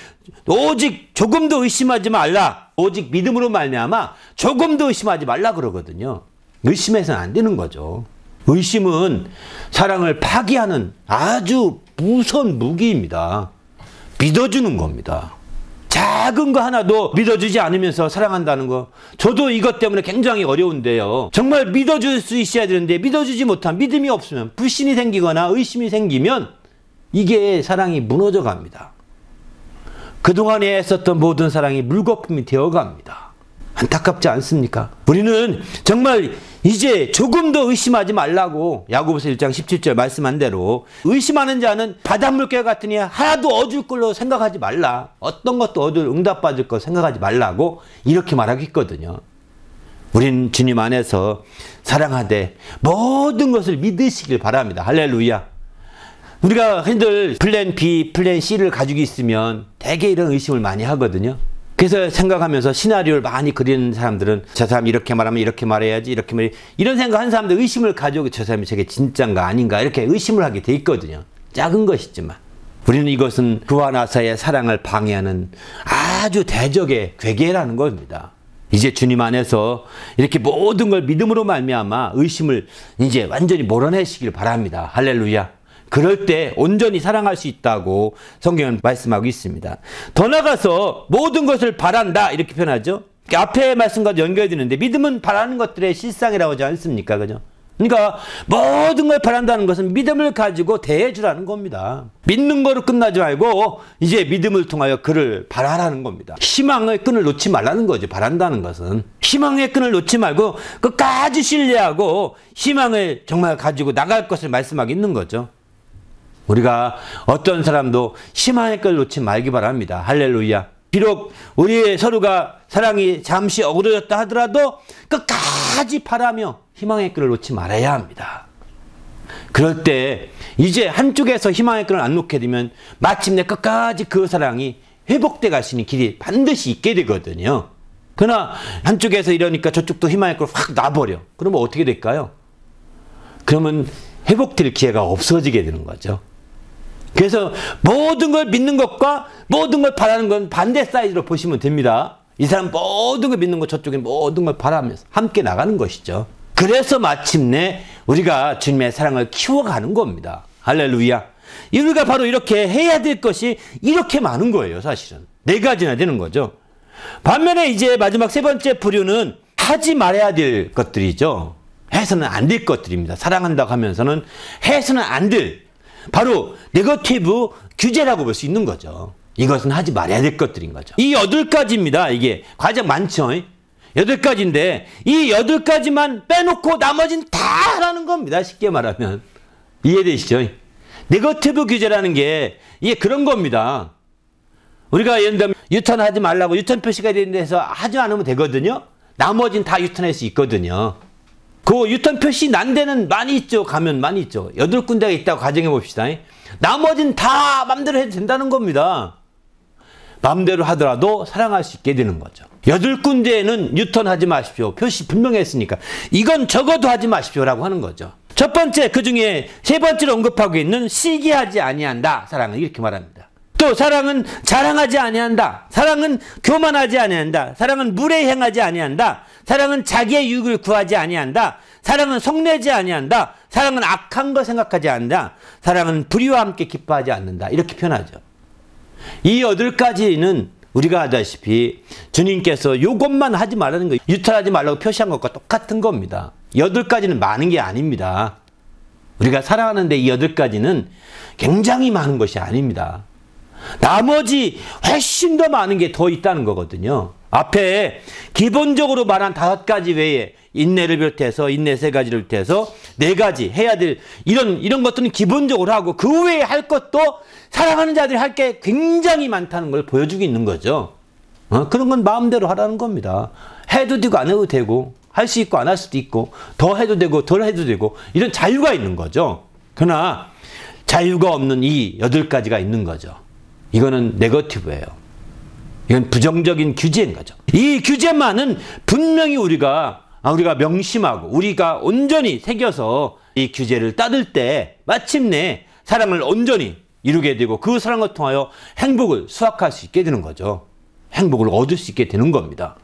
오직 조금도 의심하지 말라, 오직 믿음으로 말미암아 조금도 의심하지 말라 그러거든요. 의심해서는 안 되는 거죠. 의심은 사랑을 파기하는 아주 무서운 무기입니다. 믿어주는 겁니다. 작은 거 하나도 믿어주지 않으면서 사랑한다는 거, 저도 이것 때문에 굉장히 어려운데요. 정말 믿어줄 수 있어야 되는데 믿어주지 못한, 믿음이 없으면, 불신이 생기거나 의심이 생기면 이게 사랑이 무너져 갑니다. 그동안에 했었던 모든 사랑이 물거품이 되어 갑니다. 안타깝지 않습니까? 우리는 정말 이제 조금도 의심하지 말라고 야고보서 1장 17절 말씀한 대로, 의심하는 자는 바닷물개 같으니 하나도 얻을 걸로 생각하지 말라, 어떤 것도 응답받을 거 생각하지 말라고 이렇게 말하고 있거든요. 우린 주님 안에서 사랑하되 모든 것을 믿으시길 바랍니다. 할렐루야. 우리가 흔들 플랜 B, 플랜 C를 가지고 있으면 대개 이런 의심을 많이 하거든요. 그래서 생각하면서 시나리오를 많이 그리는 사람들은 저 사람 이렇게 말하면 이렇게 말해야지, 이렇게 말해, 이런 생각하는 사람들 의심을 가지고 저 사람이 저게 진짠가 아닌가 이렇게 의심을 하게 돼 있거든요. 작은 것이지만 우리는 이것은 그와 나 사이의 사랑을 방해하는 아주 대적의 괴계라는 겁니다. 이제 주님 안에서 이렇게 모든 걸 믿음으로 말미암아 의심을 이제 완전히 몰아내시길 바랍니다. 할렐루야. 그럴 때 온전히 사랑할 수 있다고 성경은 말씀하고 있습니다. 더 나아가서 모든 것을 바란다 이렇게 표현하죠. 앞에 말씀과 연결되는데 믿음은 바라는 것들의 실상이라고 하지 않습니까? 그죠? 그러니까 모든 걸 바란다는 것은 믿음을 가지고 대해주라는 겁니다. 믿는 거로 끝나지 말고 이제 믿음을 통하여 그를 바라라는 겁니다. 희망의 끈을 놓지 말라는 거죠. 바란다는 것은 희망의 끈을 놓지 말고 끝까지 신뢰하고 희망을 정말 가지고 나갈 것을 말씀하고 있는 거죠. 우리가 어떤 사람도 희망의 끈을 놓지 말기 바랍니다. 할렐루야. 비록 우리 서로가 사랑이 잠시 어그러졌다 하더라도 끝까지 바라며 희망의 끈을 놓지 말아야 합니다. 그럴 때 이제 한쪽에서 희망의 끈을 안 놓게 되면 마침내 끝까지 그 사랑이 회복돼 갈 수 있는 길이 반드시 있게 되거든요. 그러나 한쪽에서 이러니까 저쪽도 희망의 끈을 확 놔버려. 그러면 어떻게 될까요? 그러면 회복될 기회가 없어지게 되는 거죠. 그래서 모든 걸 믿는 것과 모든 걸 바라는 건 반대 사이즈로 보시면 됩니다. 이 사람 모든 걸 믿는 것, 저쪽에 모든 걸 바라면서 함께 나가는 것이죠. 그래서 마침내 우리가 주님의 사랑을 키워가는 겁니다. 할렐루야. 우리가 바로 이렇게 해야 될 것이 이렇게 많은 거예요. 사실은 4가지나 되는 거죠. 반면에 이제 마지막 3번째 부류는 하지 말아야 될 것들이죠. 해서는 안 될 것들입니다. 사랑한다고 하면서는 해서는 안 될, 바로 네거티브 규제라고 볼 수 있는 거죠. 이것은 하지 말아야 될 것들인 거죠. 이 8가지입니다. 이게 가장 많죠. 8가지인데 이 8가지만 빼놓고 나머지는 다 하라는 겁니다. 쉽게 말하면. 이해되시죠? 네거티브 규제라는 게 이게 그런 겁니다. 우리가 예를 들면 유턴하지 말라고 유턴 표시가 되는 데서 하지 않으면 되거든요. 나머지는 다 유턴할 수 있거든요. 그 유턴 표시 난 데는 많이 있죠. 가면 많이 있죠. 8군데가 있다고 가정해 봅시다. 나머지는 다 맘대로 해도 된다는 겁니다. 맘대로 하더라도 사랑할 수 있게 되는 거죠. 8군데에는 유턴하지 마십시오. 표시 분명했으니까. 이건 적어도 하지 마십시오라고 하는 거죠. 첫 번째, 그 중에 세 번째로 언급하고 있는 시기하지 아니한다. 사랑은 이렇게 말합니다. 또 사랑은 자랑하지 아니한다. 사랑은 교만하지 아니한다. 사랑은 물에 행하지 아니한다. 사랑은 자기의 유익을 구하지 아니한다. 사랑은 성내지 아니한다. 사랑은 악한 거 생각하지 않는다. 사랑은 불의와 함께 기뻐하지 않는다. 이렇게 표현하죠. 이 8가지는 우리가 하다시피 주님께서 이것만 하지 말라는 거, 유턴하지 말라고 표시한 것과 똑같은 겁니다. 8가지는 많은 게 아닙니다. 우리가 살아가는데 이 8가지는 굉장히 많은 것이 아닙니다. 나머지 훨씬 더 많은 게 더 있다는 거거든요. 앞에 기본적으로 말한 5가지 외에 인내를 비롯해서 인내 3가지를 비롯해서 4가지 해야 될 이런 것들은 기본적으로 하고 그 외에 할 것도 사랑하는 자들이 할 게 굉장히 많다는 걸 보여주고 있는 거죠. 그런 건 마음대로 하라는 겁니다. 해도 되고 안 해도 되고 할 수 있고 안 할 수도 있고 더 해도 되고 덜 해도 되고 이런 자유가 있는 거죠. 그러나 자유가 없는 이 8가지가 있는 거죠. 이거는 네거티브예요. 이건 부정적인 규제인 거죠. 이 규제만은 분명히 우리가 명심하고 우리가 온전히 새겨서 이 규제를 따를 때 마침내 사랑을 온전히 이루게 되고 그 사랑을 통하여 행복을 수확할 수 있게 되는 거죠. 행복을 얻을 수 있게 되는 겁니다.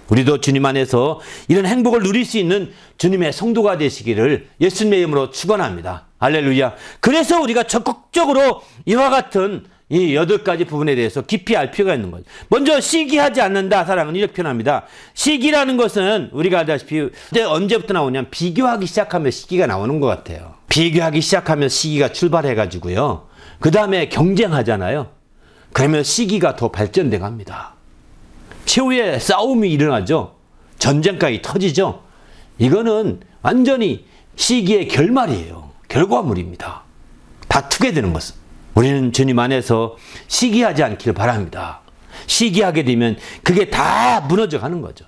우리도 주님 안에서 이런 행복을 누릴 수 있는 주님의 성도가 되시기를 예수님의 이름으로 축원합니다. 할렐루야. 그래서 우리가 적극적으로 이와 같은 이 8가지 부분에 대해서 깊이 알 필요가 있는 거죠. 먼저 시기하지 않는다. 사랑은 이렇게 표현합니다. 시기라는 것은 우리가 알다시피 언제부터 나오냐면 비교하기 시작하면 시기가 나오는 것 같아요. 비교하기 시작하면 시기가 출발해가지고요. 그 다음에 경쟁하잖아요. 그러면 시기가 더 발전돼 갑니다. 최후의 싸움이 일어나죠. 전쟁까지 터지죠. 이거는 완전히 시기의 결말이에요. 결과물입니다. 다투게 되는 것은. 우리는 주님 안에서 시기하지 않기를 바랍니다. 시기하게 되면 그게 다 무너져 가는 거죠.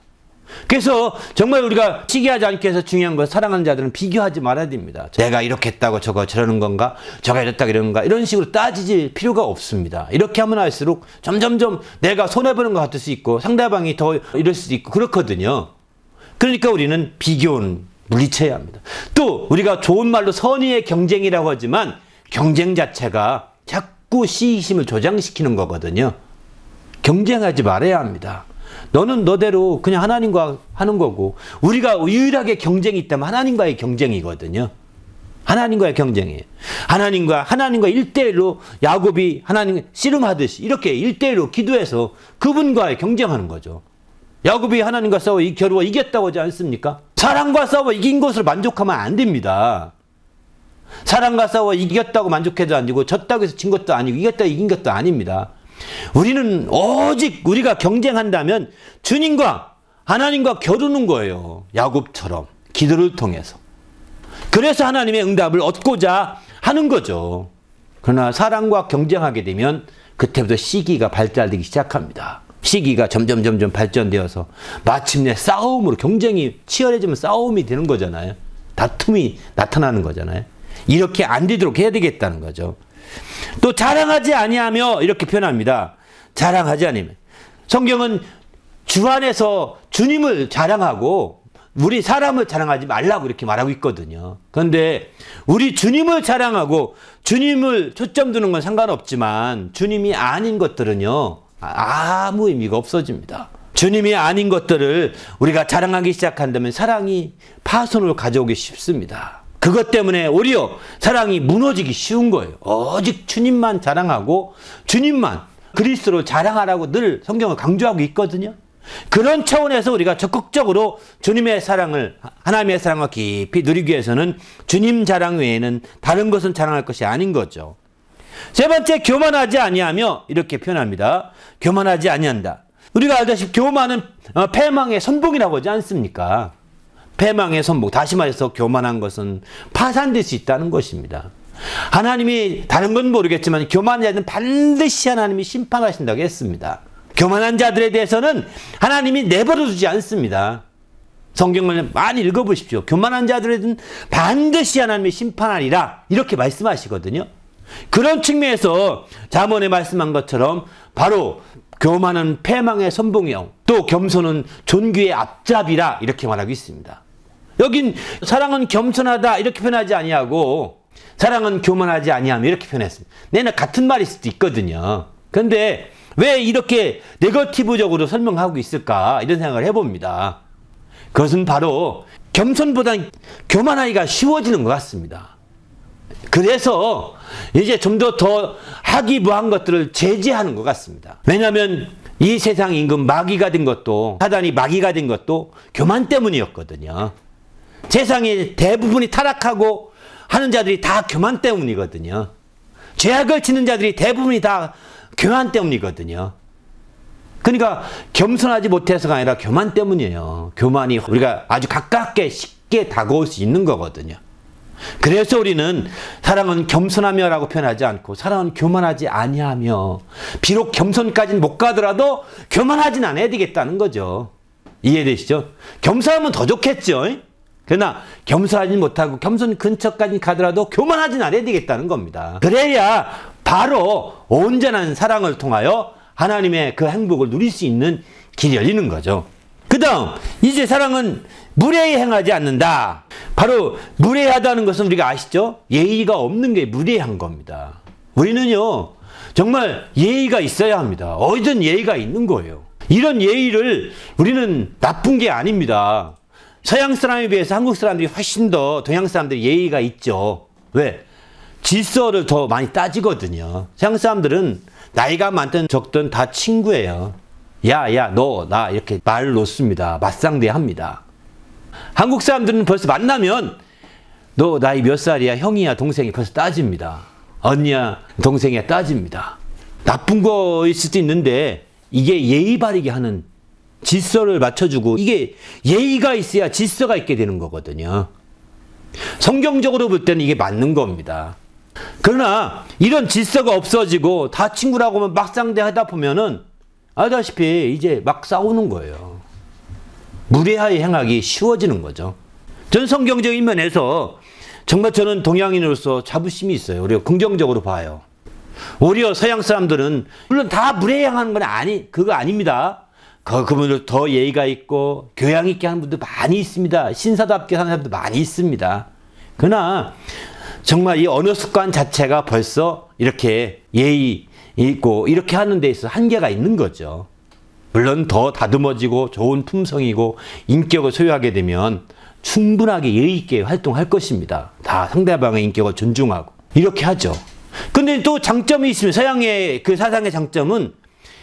그래서 정말 우리가 시기하지 않기 위해서 중요한 건 사랑하는 자들은 비교하지 말아야 됩니다. 내가 이렇게 했다고 저거 저러는 건가? 저가 이랬다고 이러는 건가? 이런 식으로 따지질 필요가 없습니다. 이렇게 하면 할수록 점점점 내가 손해보는 것 같을 수 있고 상대방이 더 이럴 수도 있고 그렇거든요. 그러니까 우리는 비교는 물리쳐야 합니다. 또 우리가 좋은 말로 선의의 경쟁이라고 하지만 경쟁 자체가 자꾸 시기심을 조장시키는 거거든요. 경쟁하지 말아야 합니다. 너는 너대로 그냥 하나님과 하는 거고 우리가 유일하게 경쟁이 있다면 하나님과의 경쟁이거든요. 하나님과의 경쟁이에요. 하나님과 1대1로 야곱이 하나님 씨름하듯이 이렇게 1대1로 기도해서 그분과의 경쟁하는 거죠. 야곱이 하나님과 싸워 겨루어 이겼다고 하지 않습니까? 사랑과 싸워 이긴 것으로 만족하면 안 됩니다. 사랑과 싸워 이겼다고 만족해도 아니고 졌다고 해서 진 것도 아니고 이겼다고 이긴 것도 아닙니다. 우리는 오직 우리가 경쟁한다면 주님과 하나님과 겨루는 거예요. 야곱처럼 기도를 통해서. 그래서 하나님의 응답을 얻고자 하는 거죠. 그러나 사랑과 경쟁하게 되면 그때부터 시기가 발달되기 시작합니다. 시기가 점점 발전되어서 마침내 싸움으로 경쟁이 치열해지면 싸움이 되는 거잖아요. 다툼이 나타나는 거잖아요. 이렇게 안 되도록 해야 되겠다는 거죠. 또 자랑하지 아니하며 이렇게 표현합니다. 자랑하지 아니하며. 성경은 주 안에서 주님을 자랑하고 우리 사람을 자랑하지 말라고 이렇게 말하고 있거든요. 그런데 우리 주님을 자랑하고 주님을 초점 두는 건 상관없지만 주님이 아닌 것들은요. 아무 의미가 없어집니다. 주님이 아닌 것들을 우리가 자랑하기 시작한다면 사랑이 파손을 가져오기 쉽습니다. 그것 때문에 오히려 사랑이 무너지기 쉬운 거예요. 오직 주님만 자랑하고 주님만 그리스도를 자랑하라고 늘 성경을 강조하고 있거든요. 그런 차원에서 우리가 적극적으로 주님의 사랑을 하나님의 사랑을 깊이 누리기 위해서는 주님 자랑 외에는 다른 것은 자랑할 것이 아닌 거죠. 세 번째, 교만하지 아니하며 이렇게 표현합니다. 교만하지 아니한다. 우리가 알다시피 교만은 패망의 선봉이라고 하지 않습니까? 패망의 선봉. 다시 말해서 교만한 것은 파산될 수 있다는 것입니다. 하나님이 다른 건 모르겠지만 교만한 자들은 반드시 하나님이 심판하신다고 했습니다. 교만한 자들에 대해서는 하나님이 내버려 두지 않습니다. 성경을 많이 읽어보십시오. 교만한 자들에는 반드시 하나님이 심판하리라 이렇게 말씀하시거든요. 그런 측면에서 잠언에 말씀한 것처럼 바로 교만은 패망의 선봉이요 또 겸손은 존귀의 앞잡이라 이렇게 말하고 있습니다. 여긴 사랑은 겸손하다 이렇게 표현하지 아니하고 사랑은 교만하지 아니하며 이렇게 표현했습니다. 내는 같은 말일 수도 있거든요. 그런데 왜 이렇게 네거티브적으로 설명하고 있을까 이런 생각을 해봅니다. 그것은 바로 겸손보다는 교만하기가 쉬워지는 것 같습니다. 그래서 이제 좀 더 하기무한 것들을 제재하는 것 같습니다. 왜냐하면 이 세상 임금 마귀가 된 것도 사단이 마귀가 된 것도 교만 때문이었거든요. 세상의 대부분이 타락하고 하는 자들이 다 교만 때문이거든요. 죄악을 짓는 자들이 대부분이 다 교만 때문이거든요. 그러니까 겸손하지 못해서가 아니라 교만 때문이에요. 교만이 우리가 아주 가깝게 쉽게 다가올 수 있는 거거든요. 그래서 우리는 사랑은 겸손하며라고 표현하지 않고 사랑은 교만하지 아니하며 비록 겸손까지는 못 가더라도 교만하진 않아야 되겠다는 거죠. 이해되시죠? 겸손하면 더 좋겠죠. 그러나 겸손하지 못하고 겸손 근처까지 가더라도 교만하진 않아야 되겠다는 겁니다. 그래야 바로 온전한 사랑을 통하여 하나님의 그 행복을 누릴 수 있는 길이 열리는 거죠. 그 다음 이제 사랑은 무례히 행하지 않는다. 바로 무례하다는 것은 우리가 아시죠? 예의가 없는 게 무례한 겁니다. 우리는요 정말 예의가 있어야 합니다. 어디든 예의가 있는 거예요. 이런 예의를 우리는 나쁜 게 아닙니다. 서양 사람에 비해서 한국 사람들이 훨씬 더 동양 사람들이 예의가 있죠. 왜? 질서를 더 많이 따지거든요. 서양 사람들은 나이가 많든 적든 다 친구예요. 야, 너, 나 이렇게 말을 놓습니다. 맞상대합니다. 한국 사람들은 벌써 만나면 너 나이 몇 살이야? 형이야? 동생이 벌써 따집니다. 언니야? 동생이야? 따집니다. 나쁜 거일 수도 있는데 이게 예의 바르게 하는 질서를 맞춰주고 이게 예의가 있어야 질서가 있게 되는 거거든요. 성경적으로 볼 때는 이게 맞는 겁니다. 그러나 이런 질서가 없어지고 다 친구라고 하면 막상대 하다 보면은 알다시피 이제 막 싸우는 거예요. 무례하게 행하기 쉬워지는 거죠. 전 성경적인 면에서 정말 저는 동양인으로서 자부심이 있어요. 우리가 긍정적으로 봐요. 오히려 서양 사람들은 물론 다 무례하게 행하는 건 그거 아닙니다. 그분들 더 예의가 있고 교양 있게 하는 분들 많이 있습니다. 신사답게 사는 사람도 많이 있습니다. 그러나 정말 이 언어 습관 자체가 벌써 이렇게 예의 있고 이렇게 하는 데 있어서 한계가 있는 거죠. 물론 더 다듬어지고 좋은 품성이고 인격을 소유하게 되면 충분하게 예의 있게 활동할 것입니다. 다 상대방의 인격을 존중하고 이렇게 하죠. 근데 또 장점이 있으면 서양의 그 사상의 장점은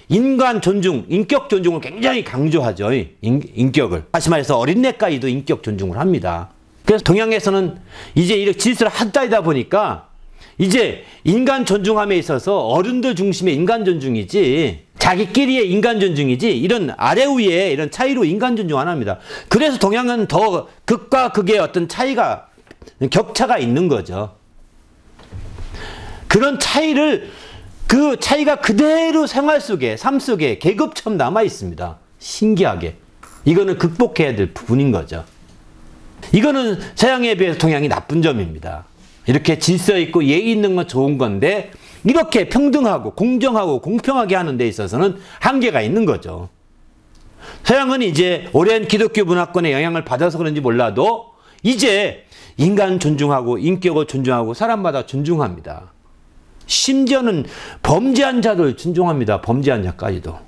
인간 존중, 인격 존중을 굉장히 강조하죠. 인격을. 다시 말해서 어린애까지도 인격 존중을 합니다. 그래서 동양에서는 이제 이렇게 질서를 하다 보니까 이제 인간 존중함에 있어서 어른들 중심의 인간 존중이지 자기끼리의 인간 존중이지 이런 아래 위에 이런 차이로 인간 존중 안 합니다. 그래서 동양은 더 극과 극의 어떤 차이가 격차가 있는 거죠. 그런 차이를 그 차이가 그대로 생활 속에 삶 속에 계급처럼 남아 있습니다. 신기하게. 이거는 극복해야 될 부분인 거죠. 이거는 서양에 비해서 동양이 나쁜 점입니다. 이렇게 질서 있고 예의 있는 건 좋은 건데 이렇게 평등하고 공정하고 공평하게 하는 데 있어서는 한계가 있는 거죠. 서양은 이제 오랜 기독교 문화권의 영향을 받아서 그런지 몰라도 이제 인간 존중하고 인격을 존중하고 사람마다 존중합니다. 심지어는 범죄한 자들 존중합니다. 범죄한 자까지도.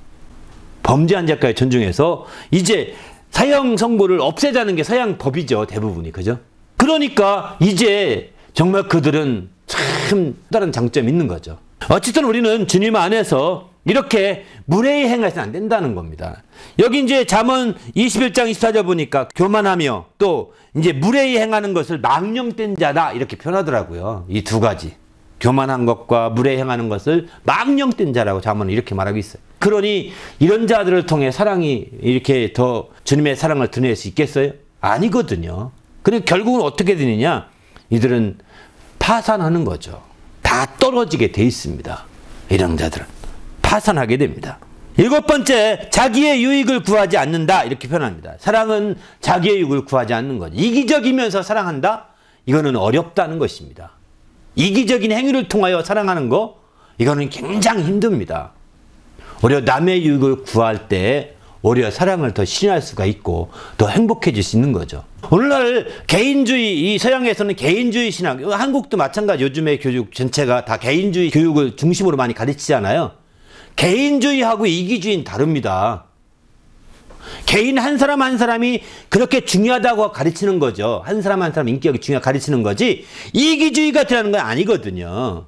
범죄한 자까지 존중해서 이제 사형 선고를 없애자는 게 서양 법이죠. 대부분이. 그죠? 그러니까 이제 정말 그들은 참 다른 장점이 있는 거죠. 어쨌든 우리는 주님 안에서 이렇게 무례히 행해서는 안 된다는 겁니다. 여기 이제 잠언 21장 24절 보니까 교만하며 또 이제 무례히 행하는 것을 망령된 자다 이렇게 표현하더라고요. 이 두 가지. 교만한 것과 무례히 행하는 것을 망령된 자라고 잠언은 이렇게 말하고 있어요. 그러니 이런 자들을 통해 사랑이 이렇게 더 주님의 사랑을 드러낼 수 있겠어요? 아니거든요. 그리고 결국은 어떻게 되느냐? 이들은 파산하는 거죠. 다 떨어지게 돼 있습니다. 이런 자들은 파산하게 됩니다. 7번째, 자기의 유익을 구하지 않는다. 이렇게 표현합니다. 사랑은 자기의 유익을 구하지 않는 거죠. 이기적이면서 사랑한다? 이거는 어렵다는 것입니다. 이기적인 행위를 통하여 사랑하는 거, 이거는 굉장히 힘듭니다. 오히려 남의 유익을 구할 때 오히려 사랑을 더 실현할 수가 있고 더 행복해질 수 있는 거죠. 오늘날 개인주의, 이 서양에서는 개인주의 신학, 한국도 마찬가지. 요즘의 교육 전체가 다 개인주의 교육을 중심으로 많이 가르치잖아요. 개인주의하고 이기주의는 다릅니다. 개인 한 사람 한 사람이 그렇게 중요하다고 가르치는 거죠. 한 사람 한 사람 인격이 중요하다고 가르치는 거지, 이기주의가 되는 건 아니거든요.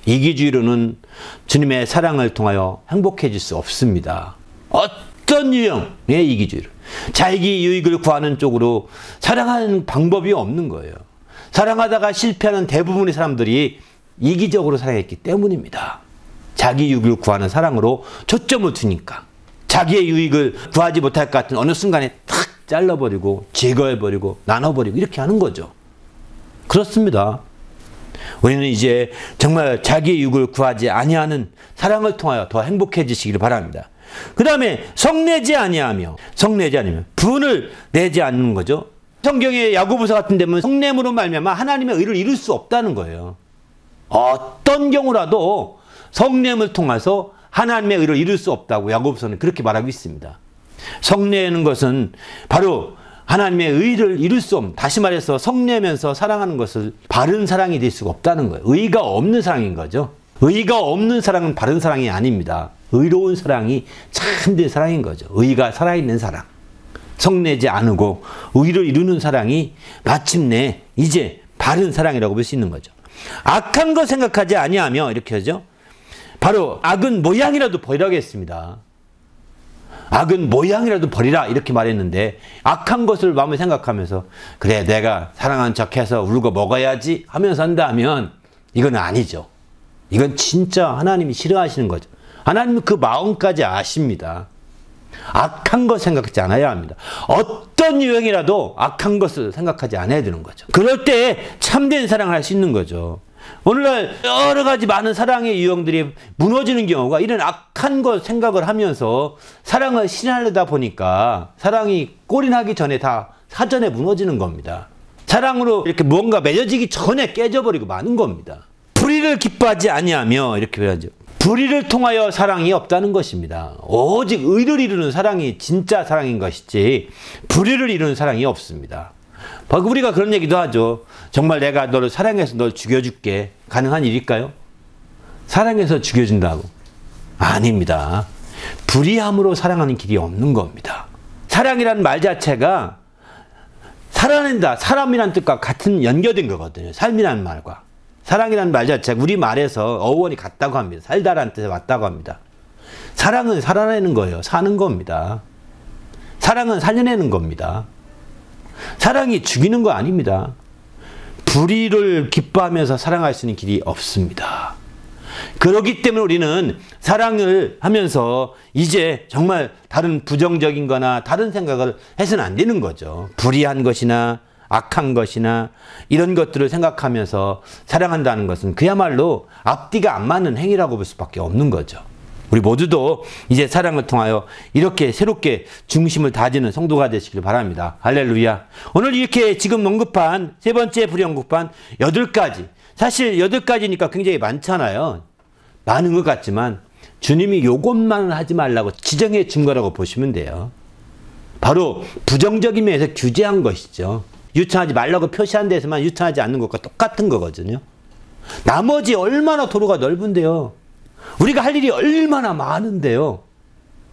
이기주의로는 주님의 사랑을 통하여 행복해질 수 없습니다. 어떤 유형의 이기주의로, 자기 유익을 구하는 쪽으로 사랑하는 방법이 없는 거예요. 사랑하다가 실패하는 대부분의 사람들이 이기적으로 사랑했기 때문입니다. 자기 유익을 구하는 사랑으로 초점을 두니까 자기의 유익을 구하지 못할 것 같은 어느 순간에 탁 잘라버리고 제거해버리고 나눠버리고 이렇게 하는 거죠. 그렇습니다. 우리는 이제 정말 자기의 유익을 구하지 아니하는 사랑을 통하여 더 행복해지시기를 바랍니다. 그 다음에 성내지 아니하며, 성내지 아니면 분을 내지 않는 거죠. 성경의 야고보서 같은 데는 성냄으로 말미암아 하나님의 의를 이룰 수 없다는 거예요. 어떤 경우라도 성냄을 통해서 하나님의 의를 이룰 수 없다고 야고보서는 그렇게 말하고 있습니다. 성내는 것은 바로 하나님의 의를 이룰 수 없는, 다시 말해서 성내면서 사랑하는 것을 바른 사랑이 될 수가 없다는 거예요. 의가 없는 사랑인 거죠. 의가 없는 사랑은 바른 사랑이 아닙니다. 의로운 사랑이 참된 사랑인 거죠. 의가 살아있는 사랑, 성내지 않고 의를 이루는 사랑이 마침내 이제 바른 사랑이라고 볼 수 있는 거죠. 악한 거 생각하지 아니하며, 이렇게 하죠. 바로 악은 모양이라도 버리라고 했습니다. 악은 모양이라도 버리라 이렇게 말했는데, 악한 것을 마음에 생각하면서 그래 내가 사랑한 척해서 울고 먹어야지 하면서 한다면 이건 아니죠. 이건 진짜 하나님이 싫어하시는 거죠. 하나님은 그 마음까지 아십니다. 악한 것 생각하지 않아야 합니다. 어떤 유형이라도 악한 것을 생각하지 않아야 되는 거죠. 그럴 때 참된 사랑을 할 수 있는 거죠. 오늘날 여러 가지 많은 사랑의 유형들이 무너지는 경우가 이런 악한 것 생각을 하면서 사랑을 실현하려다 보니까 사랑이 꼴이 나기 전에 다 사전에 무너지는 겁니다. 사랑으로 이렇게 뭔가 맺어지기 전에 깨져버리고 마는 겁니다. 불의를 기뻐하지 아니하며, 이렇게 표현하죠. 불의를 통하여 사랑이 없다는 것입니다. 오직 의를 이루는 사랑이 진짜 사랑인 것이지 불의를 이루는 사랑이 없습니다. 우리가 그런 얘기도 하죠. 정말 내가 너를 사랑해서 널 죽여줄게. 가능한 일일까요? 사랑해서 죽여준다고? 아닙니다. 불의함으로 사랑하는 길이 없는 겁니다. 사랑이라는 말 자체가 살아낸다, 사람이라는 뜻과 같은 연결된 거거든요. 삶이라는 말과. 사랑이라는 말 자체가 우리 말에서 어원이 같다고 합니다. 살다라는 뜻에 맞다고 합니다. 사랑은 살아내는 거예요. 사는 겁니다. 사랑은 살려내는 겁니다. 사랑이 죽이는 거 아닙니다. 불의를 기뻐하면서 사랑할 수 있는 길이 없습니다. 그렇기 때문에 우리는 사랑을 하면서 이제 정말 다른 부정적인 거나 다른 생각을 해서는 안 되는 거죠. 불의한 것이나 악한 것이나 이런 것들을 생각하면서 사랑한다는 것은 그야말로 앞뒤가 안 맞는 행위라고 볼 수밖에 없는 거죠. 우리 모두도 이제 사랑을 통하여 이렇게 새롭게 중심을 다지는 성도가 되시길 바랍니다. 할렐루야. 오늘 이렇게 지금 언급한 세 번째 불의 언급한 8가지. 사실 8가지니까 굉장히 많잖아요. 많은 것 같지만 주님이 요것만은 하지 말라고 지정해 준 거라고 보시면 돼요. 바로 부정적인 면에서 규제한 것이죠. 유창하지 말라고 표시한 데서만 유창하지 않는 것과 똑같은 거거든요. 나머지 얼마나 도로가 넓은데요. 우리가 할 일이 얼마나 많은데요.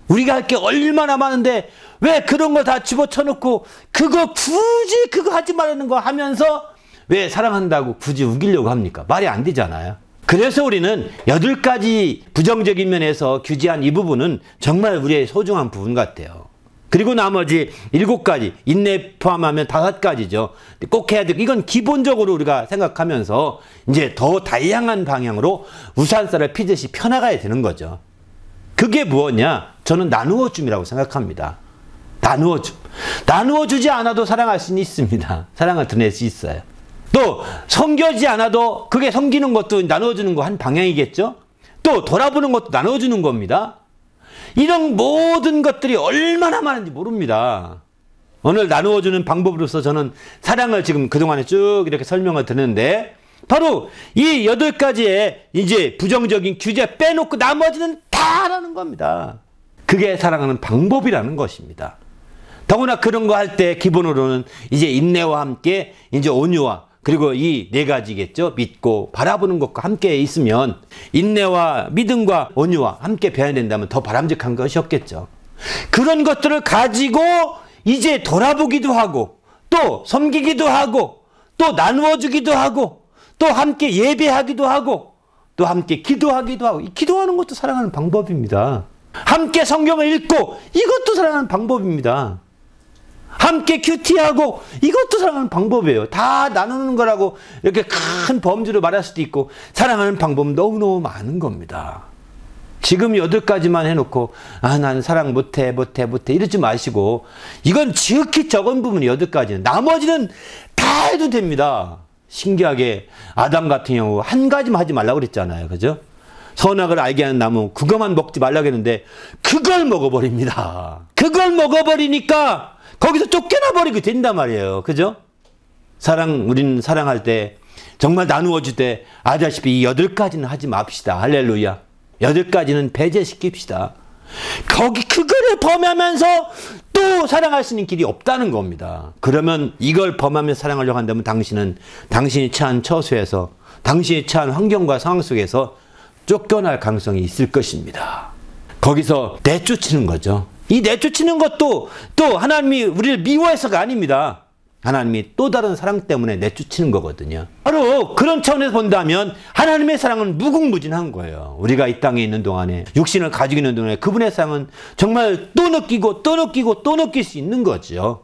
우리가 할 게 얼마나 많은데 왜 그런 거 다 집어쳐놓고 그거 굳이 그거 하지 말라는 거 하면서 왜 사랑한다고 굳이 우기려고 합니까? 말이 안 되잖아요. 그래서 우리는 8가지 부정적인 면에서 규제한 이 부분은 정말 우리의 소중한 부분 같아요. 그리고 나머지 7가지, 인내 포함하면 5가지죠. 꼭 해야 되고, 이건 기본적으로 우리가 생각하면서 이제 더 다양한 방향으로 우산살을 피듯이 펴나가야 되는 거죠. 그게 무엇냐? 저는 나누어줌이라고 생각합니다. 나누어줌. 나누어주지 않아도 사랑할 수는 있습니다. 사랑을 드러낼 수 있어요. 또 섬겨지 않아도 그게 섬기는 것도 나누어주는 거 한 방향이겠죠? 또 돌아보는 것도 나누어주는 겁니다. 이런 모든 것들이 얼마나 많은지 모릅니다. 오늘 나누어주는 방법으로서 저는 사랑을 지금 그동안에 쭉 이렇게 설명을 드렸는데 바로 이 8가지의 이제 부정적인 규제 빼놓고 나머지는 다 하라는 겁니다. 그게 사랑하는 방법이라는 것입니다. 더구나 그런 거 할 때 기본으로는 이제 인내와 함께 이제 온유와 그리고 이 4가지겠죠. 믿고 바라보는 것과 함께 있으면 인내와 믿음과 온유와 함께 배워낸다면 더 바람직한 것이었겠죠. 그런 것들을 가지고 이제 돌아보기도 하고 또 섬기기도 하고 또 나누어주기도 하고 또 함께 예배하기도 하고 또 함께 기도하기도 하고 이 기도하는 것도 사랑하는 방법입니다. 함께 성경을 읽고 이것도 사랑하는 방법입니다. 함께 큐티하고 이것도 사랑하는 방법이에요. 다 나누는 거라고 이렇게 큰 범주로 말할 수도 있고 사랑하는 방법은 너무너무 많은 겁니다. 지금 8가지만 해놓고 나는 사랑 못해 이러지 마시고 이건 지극히 적은 부분이 8가지는 나머지는 다 해도 됩니다. 신기하게 아담 같은 경우 한 가지만 하지 말라고 그랬잖아요. 그죠? 선악을 알게 하는 나무 그것만 먹지 말라고 했는데 그걸 먹어버립니다. 그걸 먹어버리니까 거기서 쫓겨나 버리게 된단 말이에요. 그죠? 우리는 사랑할 때 정말 나누어 줄 때 아다시피 이 8가지는 하지 맙시다. 할렐루야. 8가지는 배제시킵시다. 그거를 범하면서 또 사랑할 수 있는 길이 없다는 겁니다. 그러면 이걸 범하면서 사랑하려고 한다면 당신이 처한 처소에서 당신이 처한 환경과 상황 속에서 쫓겨날 가능성이 있을 것입니다. 거기서 내쫓는 거죠. 이 내쫓는 것도 또 하나님이 우리를 미워해서가 아닙니다. 하나님이 또 다른 사랑 때문에 내쫓는 거거든요. 바로 그런 차원에서 본다면 하나님의 사랑은 무궁무진한 거예요. 우리가 이 땅에 있는 동안에 육신을 가지고 있는 동안에 그분의 사랑은 정말 또 느끼고 또 느끼고 또 느낄 수 있는 거죠.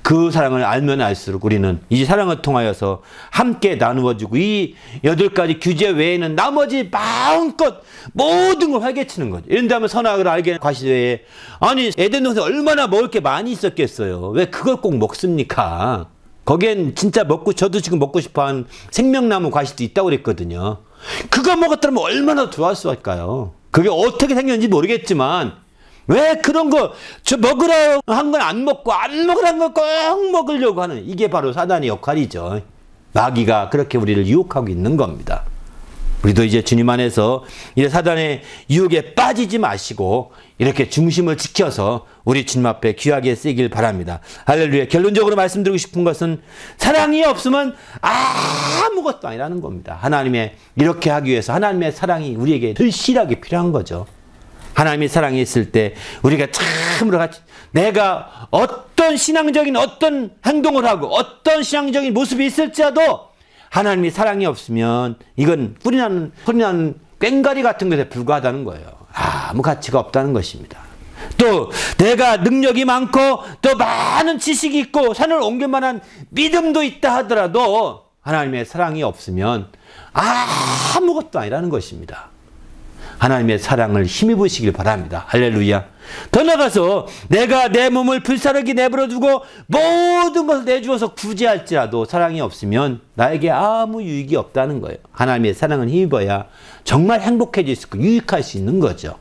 그 사랑을 알면 알수록 우리는 이 사랑을 통하여서 함께 나누어주고 이 8가지 규제 외에는 나머지 마음껏 모든 걸 활개치는 거죠. 이런다면 선악을 알게 과시되에 아니 에덴 동산에 얼마나 먹을 게 많이 있었겠어요. 왜 그걸 꼭 먹습니까? 거기엔 진짜 저도 지금 먹고 싶어하는 생명나무 과실도 있다고 그랬거든요. 그거 먹었다면 얼마나 좋았을까요? 그게 어떻게 생겼는지 모르겠지만 왜 그런 거 먹으라 한 건 안 먹고 안 먹으라는 걸 꼭 먹으려고 하는 이게 바로 사단의 역할이죠. 마귀가 그렇게 우리를 유혹하고 있는 겁니다. 우리도 이제 주님 안에서 이제 사단의 유혹에 빠지지 마시고 이렇게 중심을 지켜서 우리 주님 앞에 귀하게 쓰길 바랍니다. 할렐루야. 결론적으로 말씀드리고 싶은 것은 사랑이 없으면 아무것도 아니라는 겁니다. 하나님의 이렇게 하기 위해서 하나님의 사랑이 우리에게 절실하게 필요한 거죠. 하나님의 사랑이 있을 때 우리가 참으로 같이 내가 어떤 신앙적인 어떤 행동을 하고 어떤 신앙적인 모습이 있을지라도 하나님의 사랑이 없으면 이건 뿌리나는 꽹과리 같은 것에 불과하다는 거예요. 아무 가치가 없다는 것입니다. 또 내가 능력이 많고 또 많은 지식이 있고 산을 옮길 만한 믿음도 있다 하더라도 하나님의 사랑이 없으면 아무것도 아니라는 것입니다. 하나님의 사랑을 힘입으시길 바랍니다. 할렐루야. 더 나아가서 내가 내 몸을 불사르게 내버려두고 모든 것을 내주어서 구제할지라도 사랑이 없으면 나에게 아무 유익이 없다는 거예요. 하나님의 사랑을 힘입어야 정말 행복해질 수 있고 유익할 수 있는 거죠.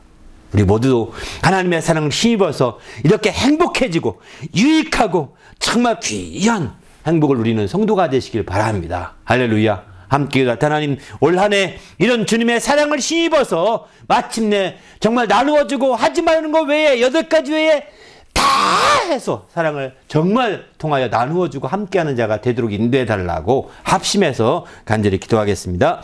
우리 모두 하나님의 사랑을 힘입어서 이렇게 행복해지고 유익하고 정말 귀한 행복을 누리는 성도가 되시길 바랍니다. 할렐루야. 함께 하나님 올 한 해 이런 주님의 사랑을 힘입어서 마침내 정말 나누어주고 하지 말는 것 외에 8가지 외에 다 해서 사랑을 정말 통하여 나누어주고 함께하는 자가 되도록 인도해 달라고 합심해서 간절히 기도하겠습니다.